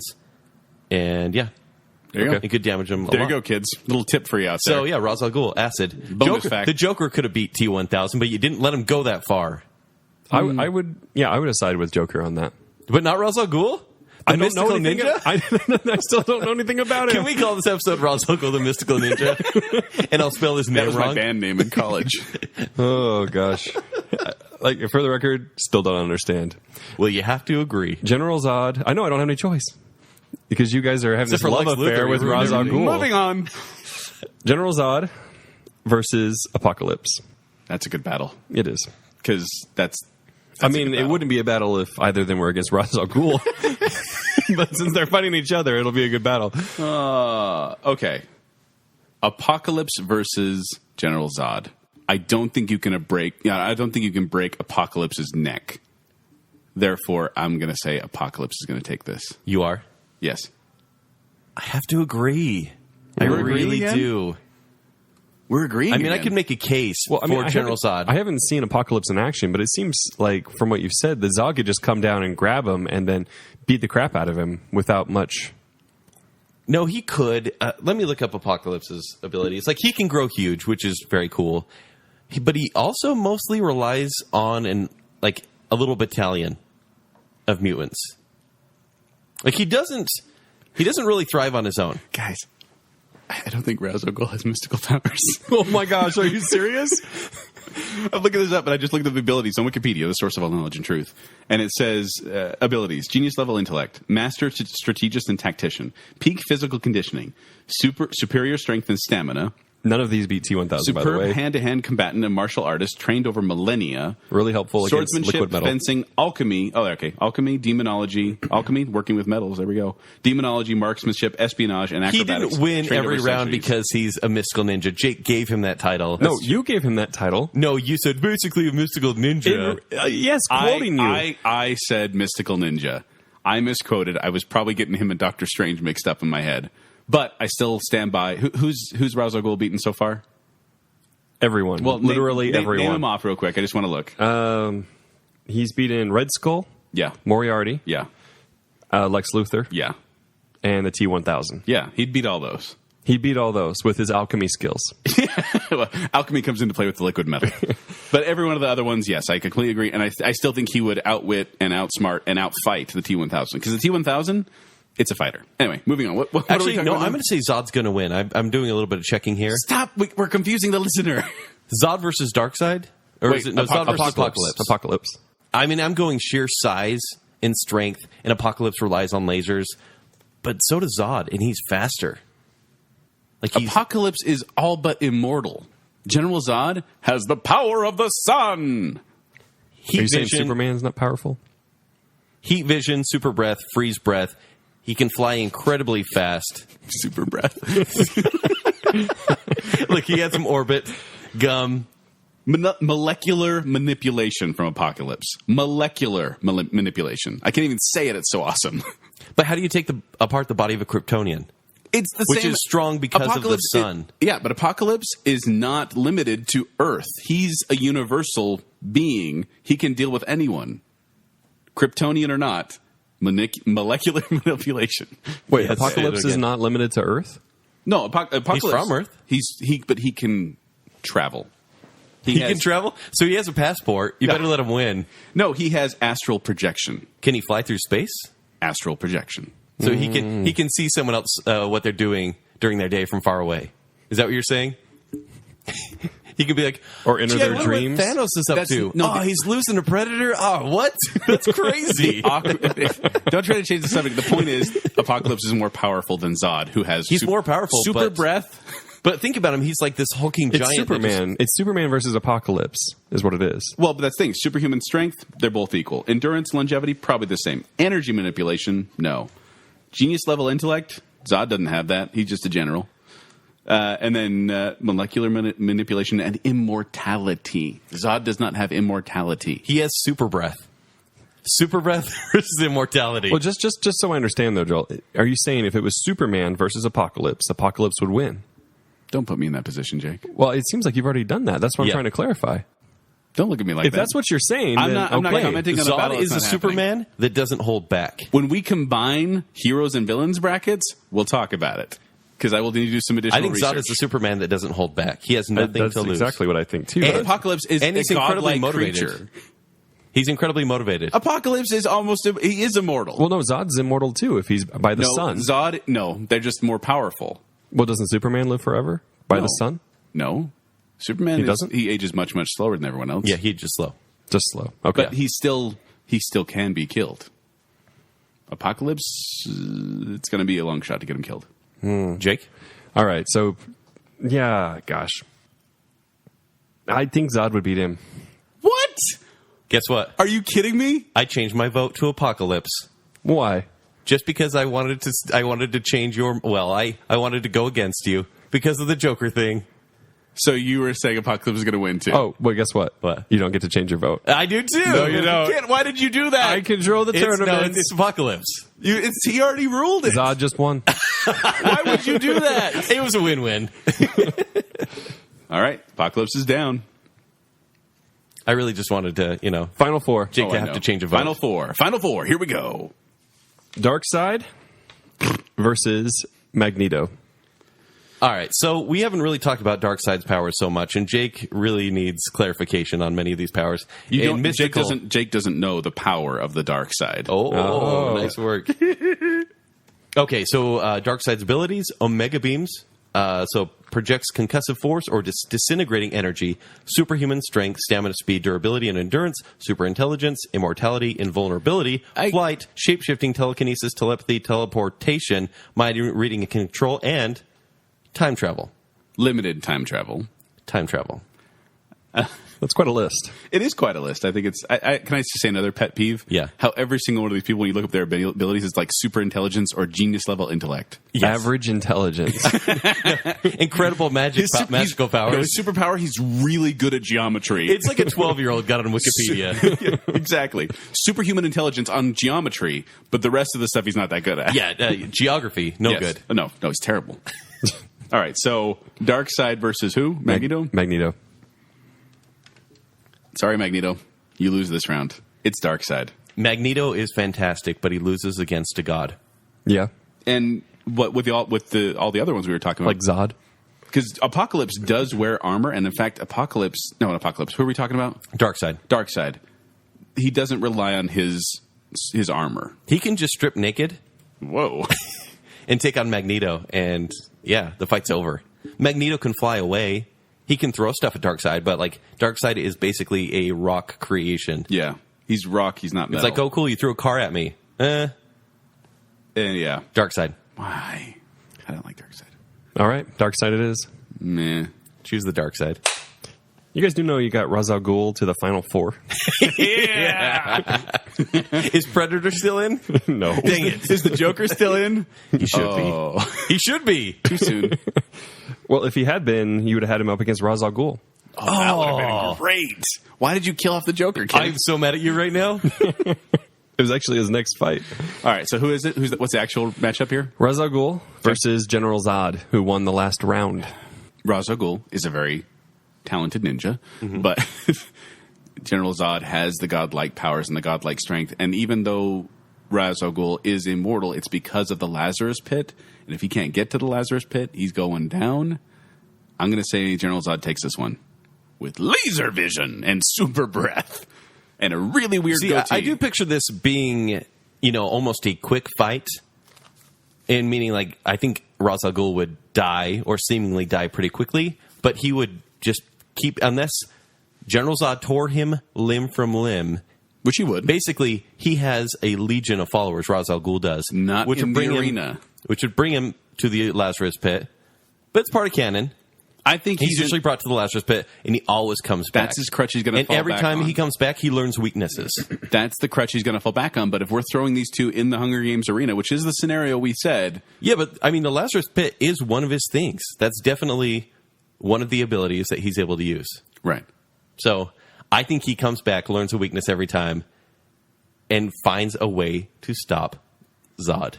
And, yeah. There you It go. could damage them a There lot. you go, kids. Little tip for you out there. So, yeah, Ra's al Ghul, acid. Bonus Joker, fact. the Joker could have beat T-1000, but you didn't let him go that far. I would side with Joker on that. But not Ra's al Ghul? I don't Mystical know anything. Ninja? I still don't know anything about Can him. we call this episode Ra's al Ghul the Mystical Ninja? And I'll spell his That name was my wrong. band name in college. Oh gosh. Like for the record, still don't understand. Well, you have to agree. General Zod. I know I don't have any choice because you guys are having Except this for love Lex affair Luthor, with you ruined Ra's al everything. Ghul. Moving on. General Zod versus Apocalypse. That's a good battle It is. because that's I a mean, good it battle. wouldn't be a battle if either of them were against Ra's al Ghul. But since they're fighting each other, it'll be a good battle. Okay. Apocalypse versus General Zod. I don't think you can break. I don't think you can break Apocalypse's neck. Therefore, I'm going to say Apocalypse is going to take this. You are? Yes. I have to agree. I You're agreeing really again? do. We're agreeing. I mean, I again. could make a case for General Zod. I haven't seen Apocalypse in action, but it seems like, from what you've said, that Zod could just come down and grab him and then beat the crap out of him without much. No, he could. Let me look up Apocalypse's abilities. Like, he can grow huge, which is very cool. But he also mostly relies on a little battalion of mutants. Like, he doesn't really thrive on his own. Guys, I don't think Ra's al Ghul has mystical powers. Oh my gosh, are you serious? I'm looking this up, and I just looked at the abilities on Wikipedia, the source of all knowledge and truth. And it says abilities: genius level intellect, master strategist and tactician, peak physical conditioning, superior strength and stamina, None of these beat T-1000, by the superb way. hand-to-hand combatant and martial artist trained over millennia. Really helpful against Swordsmanship, liquid metal. fencing, alchemy. Oh, okay. Alchemy, demonology. Alchemy, working with metals. There we go. Demonology, marksmanship, espionage, and He acrobatics. didn't win trained every over round centuries. because he's a mystical ninja. Jake gave him that title. No, you gave him that title. No, you said basically a mystical ninja. Yes, quoting you. I said mystical ninja. I misquoted. I was probably getting him and Doctor Strange mixed up in my head. But I still stand by. Who's Ra's al Ghul beaten so far? Everyone. Well, literally name everyone. them off real quick. I just want to look. He's beaten Red Skull, Yeah. Moriarty, Yeah. Lex Luthor, Yeah. and the T-1000. Yeah. He'd beat all those. He beat all those with his alchemy skills. Well, alchemy comes into play with the liquid metal. But every one of the other ones, yes, I completely agree. And I still think he would outwit and outsmart and outfight the T-1000. Because the T-1000, it's a fighter. Anyway, moving on. What are we Actually, talking no, about I'm now? going to say Zod's going to win. I'm doing a little bit of checking here. Stop. We're confusing the listener. Zod versus Darkseid? Or Wait, is it no, Zod versus Apocalypse? Apocalypse. I mean, I'm going sheer size and strength, and Apocalypse relies on lasers. But so does Zod, and he's faster. Like he's Apocalypse is all but immortal. General Zod has the power of the sun. Are you heat saying vision, Superman's not powerful? heat vision, super breath, freeze breath. He can fly incredibly fast. Super breath. Look, he had some orbit, gum. Molecular manipulation from Apocalypse. Molecular manipulation. I can't even say it. It's so awesome. But how do you take apart the body of a Kryptonian? It's the Which same. is strong because of the sun. But Apocalypse is not limited to Earth. He's a universal being. He can deal with anyone, Kryptonian or not. Molecular manipulation. Wait, Yes, Apocalypse say it is again. not limited to Earth? No, Apocalypse. He's from Earth. But he can travel. He can travel? So he has a passport. You better let him win. No, he has astral projection. Can he fly through space? Astral projection. So he can see someone else what they're doing during their day from far away. Is that what you're saying? He could be like, Or enter "Gee, I their wonder dreams?" What Thanos is up That's- to. no, oh, he's losing a predator. Oh, what? That's crazy. Don't try to change the subject. The point is, Apocalypse is more powerful than Zod, who has He's more powerful, super but- breath. But think about him. He's like this hulking It's giant. that Superman. It's Superman versus Apocalypse is what it is. Well, but that's the thing. Superhuman strength, they're both equal. Endurance, longevity, probably the same. Energy manipulation, no. Genius level intellect, Zod doesn't have that. He's just a general. And then molecular manipulation and immortality. Zod does not have immortality. he has super breath. Super breath versus immortality. Well, just so I understand, though, Joel, are you saying if it was Superman versus Apocalypse, Apocalypse would win? Don't put me in that position, Jake. Well, it seems like you've already done that. That's what I'm Yeah. trying to clarify. Don't look at me like If that. that's what you're saying, I'm then not okay. commenting on a Zod battle is that's a not happening. Superman that doesn't hold back. When we combine heroes and villains brackets, we'll talk about it. Because I will need to do some additional I think research. Zod is a Superman that doesn't hold back. He has nothing That's to lose. exactly what I think, too. And But Apocalypse is and he's a incredibly godlike motivated. creature. He's incredibly motivated. Apocalypse is he is immortal. Well, no, Zod's immortal too if he's by the sun. Zod, no, they're just more powerful. Well, doesn't Superman live forever by No. the sun? No. Superman doesn't? He ages much, much slower than everyone else. Yeah, he's just slow. Just slow. Okay. But he still can be killed. Apocalypse, it's going to be a long shot to get him killed. Jake? All right. So, yeah, gosh. I think Zod would beat him. What? Guess what? Are you kidding me? I changed my vote to Apocalypse. Why? Just because I wanted to change your... Well, I wanted to go against you because of the Joker thing. So you were saying Apocalypse is going to win, too. Oh, well, guess what? What? You don't get to change your vote. I do, too. No, you don't. Can't. Why did you do that? I control the tournament. It's Apocalypse. He already ruled it. Zod just won. Why would you do that? It was a win-win. All right. Apocalypse is down. I really just wanted to, Final four. Jake Oh, to I have know. to change a vote. Final four. Here we go. Darkseid versus Magneto. All right, so we haven't really talked about Darkseid's powers so much, and Jake really needs clarification on many of these powers. Jake doesn't know the power of the dark side. Oh, nice work. Okay, so Darkseid's abilities: Omega beams, so projects concussive force or disintegrating energy, superhuman strength, stamina, speed, durability, and endurance, super intelligence, immortality, invulnerability, flight, shape-shifting, telekinesis, telepathy, teleportation, mind reading and control, and time travel. Limited time travel. Time travel. That's quite a list. It is quite a list. I think it's. Can I just say another pet peeve? Yeah. How every single one of these people, when you look up their abilities, is like super intelligence or genius level intellect. Yes. Average intelligence. Incredible magical powers. His superpower, he's really good at geometry. It's like a 12-year-old got on Wikipedia. Exactly. Superhuman intelligence on geometry, but the rest of the stuff he's not that good at. Yeah, geography, no Yes. good. No, he's terrible. All right, so Darkseid versus who? Magneto? Magneto. Sorry, Magneto. You lose this round. It's Darkseid. Magneto is fantastic, but he loses against a god. Yeah. And what with all the other ones we were talking about? Like Zod. Because Apocalypse does wear armor, and in fact, Who are we talking about? Darkseid. Darkseid. He doesn't rely on his armor. He can just strip naked Whoa. and take on Magneto, and yeah, the fight's over. Magneto can fly away. He can throw stuff at Darkseid, but like Darkseid is basically a rock creation. Yeah. He's rock, he's not metal. It's like, oh, cool, you threw a car at me. Yeah. Darkseid. Why? I don't like Darkseid. All right. Darkseid it is. Meh. Choose the dark side. You guys do know you got Ra's al Ghul to the final four. Yeah. Is Predator still in? No. Dang it. Is the Joker still in? He should be. He should be. Too soon. Well, if he had been, you would have had him up against Ra's al Ghul. That would have been great. Why did you kill off the Joker, kid? I'm so mad at you right now. It was actually his next fight. All right, so who is it? What's the actual matchup here? Ra's al Ghul versus General Zod, who won the last round. Ra's al Ghul is a very talented ninja, but General Zod has the godlike powers and the godlike strength. And even though Ra's al Ghul is immortal, it's because of the Lazarus Pit. And if he can't get to the Lazarus Pit, he's going down. I'm going to say General Zod takes this one with laser vision and super breath and a really weird goatee. I do picture this being, almost a quick fight. And meaning, like, I think Ra's al Ghul would die or seemingly die pretty quickly, but he would just keep, unless General Zod tore him limb from limb, which he would. Basically, he has a legion of followers, Ra's al Ghul does. Not which in would bring the arena. Which would bring him to the Lazarus Pit. But it's part of canon. I think he's usually brought to the Lazarus Pit, and he always comes back. That's his crutch he's going to fall back on. And every time he comes back, he learns weaknesses. That's the crutch he's going to fall back on. But if we're throwing these two in the Hunger Games arena, which is the scenario we said... Yeah, but, the Lazarus Pit is one of his things. That's definitely one of the abilities that he's able to use. Right. So, I think he comes back, learns a weakness every time, and finds a way to stop Zod.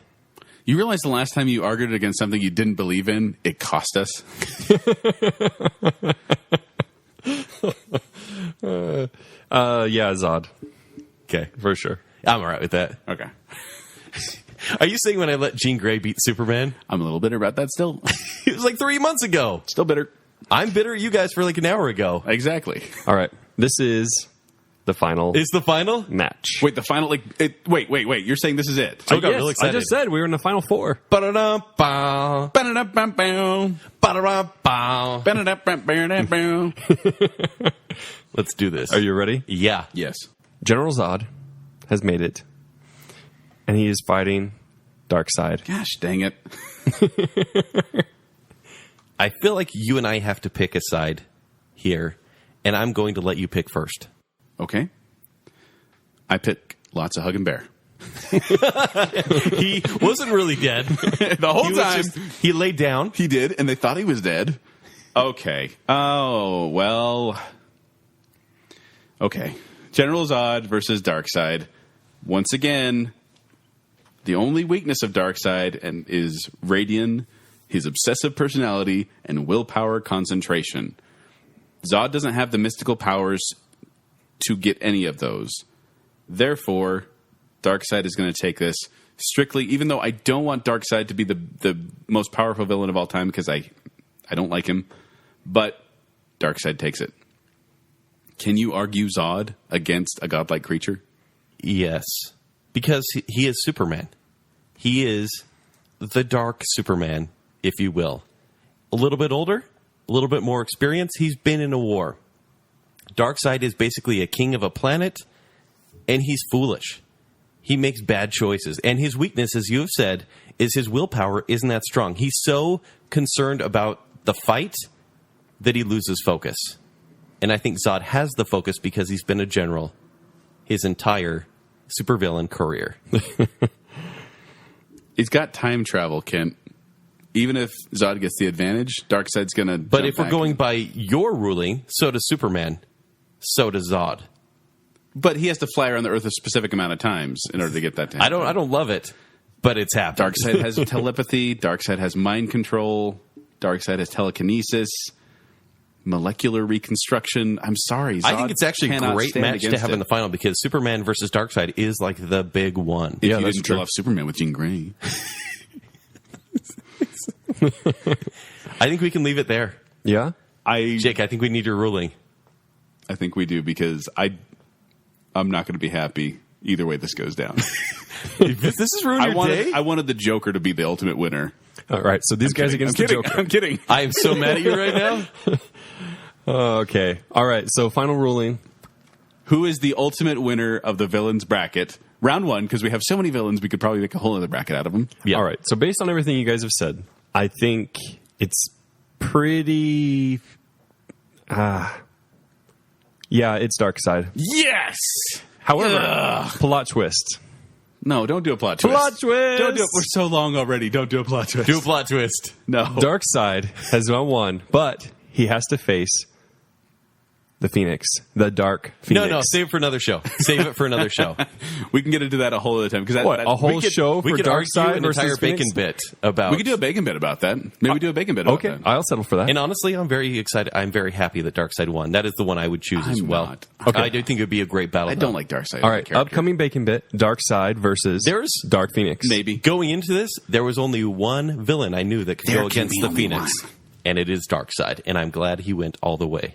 You realize the last time you argued against something you didn't believe in, it cost us? Yeah, Zod. Okay. For sure. I'm all right with that. Okay. Are you saying when I let Jean Grey beat Superman? I'm a little bitter about that still. It was like 3 months ago. Still bitter. I'm bitter at you guys for like an hour ago. Exactly. All right. This is the final Is the final? match. Wait, the final, wait. You're saying this is it? I got Yes, real excited. I just said we were in the final four. Ba-da-da-ba. Ba-da-da-bam-bam. Ba-da-da-ba. Ba-da-da-bam-bam-bam. Let's do this. Are you ready? Yeah. Yes. General Zod has made it, and he is fighting Darkseid. Gosh, dang it. I feel like you and I have to pick a side here, and I'm going to let you pick first. Okay. I pick lots of Hug and Bear. He wasn't really dead. The whole time. He laid down. He did, and they thought he was dead. Okay. Oh, well. Okay. General Zod versus Darkseid. Once again, the only weakness of Darkseid is Radian, his obsessive personality, and willpower concentration. Zod doesn't have the mystical powers to get any of those. Therefore, Darkseid is going to take this strictly, even though I don't want Darkseid to be the most powerful villain of all time because I don't like him. But Darkseid takes it. Can you argue Zod against a godlike creature? Yes. Because he is Superman. He is the dark Superman, if you will. A little bit older, a little bit more experience. He's been in a war. Darkseid is basically a king of a planet, and he's foolish. He makes bad choices. And his weakness, as you have said, is his willpower isn't that strong. He's so concerned about the fight that he loses focus. And I think Zod has the focus because he's been a general his entire supervillain career. He's got time travel, Kent. Even if Zod gets the advantage, Darkseid's going to. But if we're going by your ruling, so does Superman. So does Zod. But he has to fly around the Earth a specific amount of times in order to get that to happen. I don't love it, but it's happened. Darkseid has telepathy. Darkseid has mind control. Darkseid has telekinesis. Molecular reconstruction. I'm sorry, Zod I think it's actually a great match to have in the final because Superman versus Darkseid is like the big one. If you didn't kill off Superman with Jean Grey. I think we can leave it there. Yeah? Jake, I think we need your ruling. I think we do because I'm not going to be happy either way this goes down. This is ruined your day? I wanted the Joker to be the ultimate winner. All right, so these guys against the Joker. I'm kidding. I am so mad at you right now. Okay. All right, so final ruling. Who is the ultimate winner of the villains bracket? Round one, because we have so many villains, we could probably make a whole other bracket out of them. Yeah. All right, so based on everything you guys have said, I think it's pretty... yeah, it's Darkseid. Yes! However, plot twist. No, don't do a plot twist. Plot twist! Don't do it. We're so long already. Don't do a plot twist. Do a plot twist. No. Darkseid has now won, but he has to face the Phoenix, the Dark Phoenix. No, save it for another show. Save it for another show. We can get into that a whole other time. A whole show for We could argue Darkseid an versus entire Phoenix? bacon bit about. We could do a bacon bit about that. Maybe do a bacon bit about Okay, that. I'll settle for that. And honestly, I'm very excited. I'm very happy that Darkseid won. That is the one I would choose as I'm well. not. Okay. I do think it would be a great battle. I don't like Darkseid. All as a right, character. upcoming bacon bit, Darkseid versus There's- Dark Phoenix. Maybe. Going into this, there was only one villain I knew that could There go can against be the only Phoenix, one. and it is Darkseid. And I'm glad he went all the way.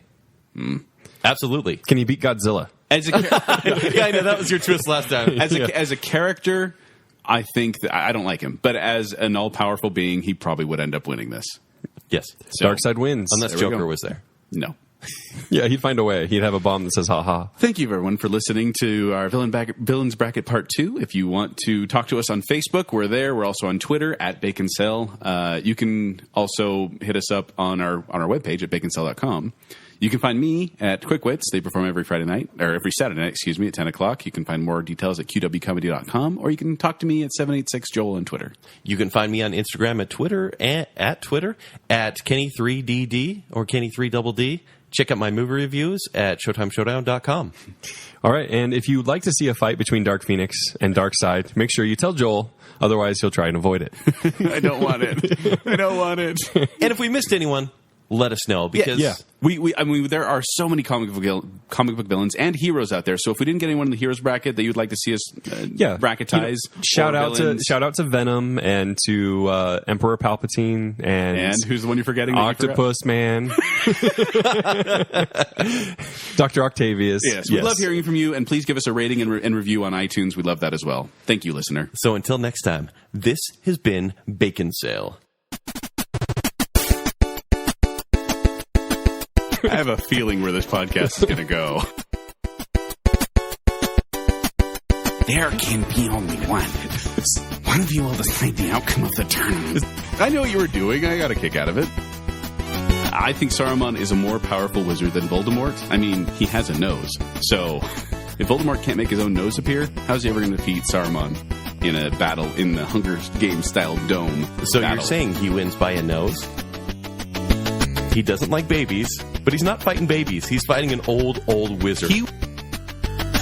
Absolutely. Can he beat Godzilla? As a, Yeah, I know that was your twist last time. as a character, I think that I don't like him. But as an all-powerful being, he probably would end up winning this. Yes, So- Darkseid wins. unless There we Joker go. was there. No. Yeah, he'd find a way. He'd have a bomb that says "ha ha." Thank you, everyone, for listening to our Villains Bracket Part 2. If you want to talk to us on Facebook, we're there. We're also on Twitter, at Baconsale. You can also hit us up on our webpage at baconsale.com. You can find me at Quick Wits. They perform every Saturday night, at 10 o'clock. You can find more details at qwcomedy.com, or you can talk to me at 786Joel on Twitter. You can find me on Instagram at Twitter at Kenny3DD or Kenny3DD. Check out my movie reviews at ShowtimeShowdown.com. All right, and if you'd like to see a fight between Dark Phoenix and Darkseid, make sure you tell Joel. Otherwise, he'll try and avoid it. I don't want it. I don't want it. And if we missed anyone, let us know because I mean, there are so many comic book villains and heroes out there. So if we didn't get anyone in the heroes bracket that you'd like to see us bracketize, shout out to Venom and to Emperor Palpatine and who's the one you're forgetting? Octopus Man, Dr. Octavius. Yes, we love hearing from you, and please give us a rating and review on iTunes. We love that as well. Thank you, listener. So until next time, this has been Baconsale. I have a feeling where this podcast is going to go. There can be only one. One of you will decide the outcome of the tournament. I know what you were doing. I got a kick out of it. I think Saruman is a more powerful wizard than Voldemort. I mean, he has a nose. So, if Voldemort can't make his own nose appear, how's he ever going to defeat Saruman in a battle in the Hunger Games style dome? So you're saying he wins by a nose? He doesn't like babies, but he's not fighting babies. He's fighting an old wizard.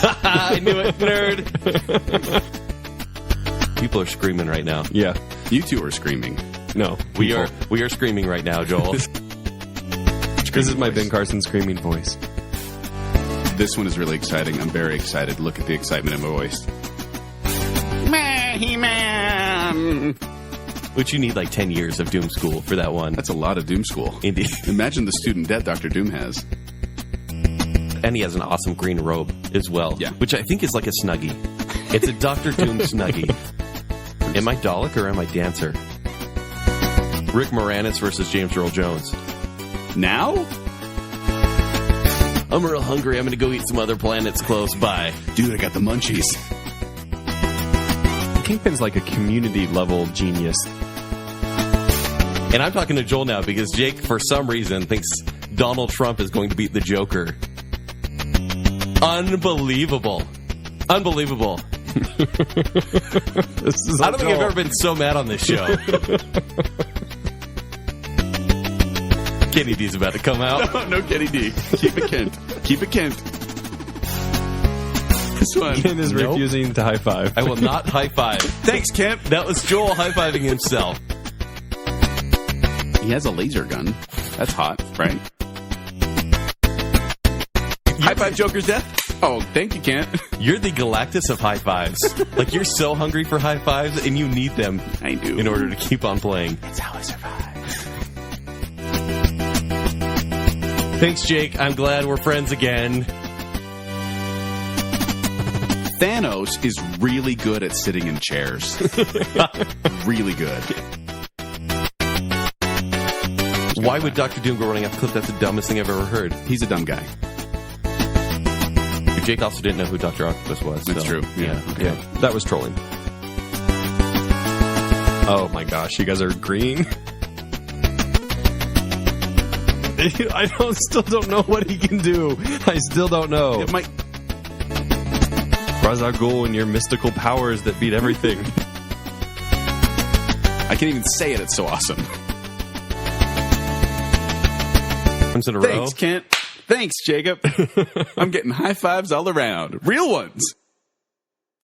I knew it, nerd. People are screaming right now. Yeah. You two are screaming. No. We are screaming right now, Joel. This is my Ben Carson screaming voice. This one is really exciting. I'm very excited. Look at the excitement in my voice. He-Man! Which you need like 10 years of Doom School for that one. That's a lot of Doom School. Indeed. Imagine the student debt Dr. Doom has. And he has an awesome green robe as well. Yeah. Which I think is like a Snuggie. It's a Dr. Doom Snuggie. Am I Dalek or am I Dancer? Rick Moranis versus James Earl Jones. Now? I'm real hungry. I'm going to go eat some other planets close by. Dude, I got the munchies. Kingpin's like a community level genius. And I'm talking to Joel now because Jake, for some reason, thinks Donald Trump is going to beat the Joker. Unbelievable. Unbelievable. I don't think I've ever been so mad on this show. Kenny D's about to come out. No Kenny D. Keep it Kent. Keep it Kent. This one. Ken is refusing to high five. I will not high five. Thanks, Kent. That was Joel high fiving himself. He has a laser gun. That's hot, right? High five Joker's death. Oh, thank you, Kent. You're the Galactus of high fives. Like, you're so hungry for high fives, and you need them. I do. In order to keep on playing. That's how I survive. Thanks, Jake. I'm glad we're friends again. Thanos is really good at sitting in chairs. Really good. Why would Dr. Doom go running off a cliff? That's the dumbest thing I've ever heard. He's a dumb guy. Jake also didn't know who Dr. Octopus was. That's true. Yeah. Okay. Yeah, that was trolling. Oh my gosh, you guys are agreeing? I still don't know what he can do. I still don't know. It might... Ra's al Ghul and your mystical powers that beat everything. I can't even say it. It's so awesome. Once in a row. Thanks, Kent. Thanks, Jacob. I'm getting high fives all around. Real ones.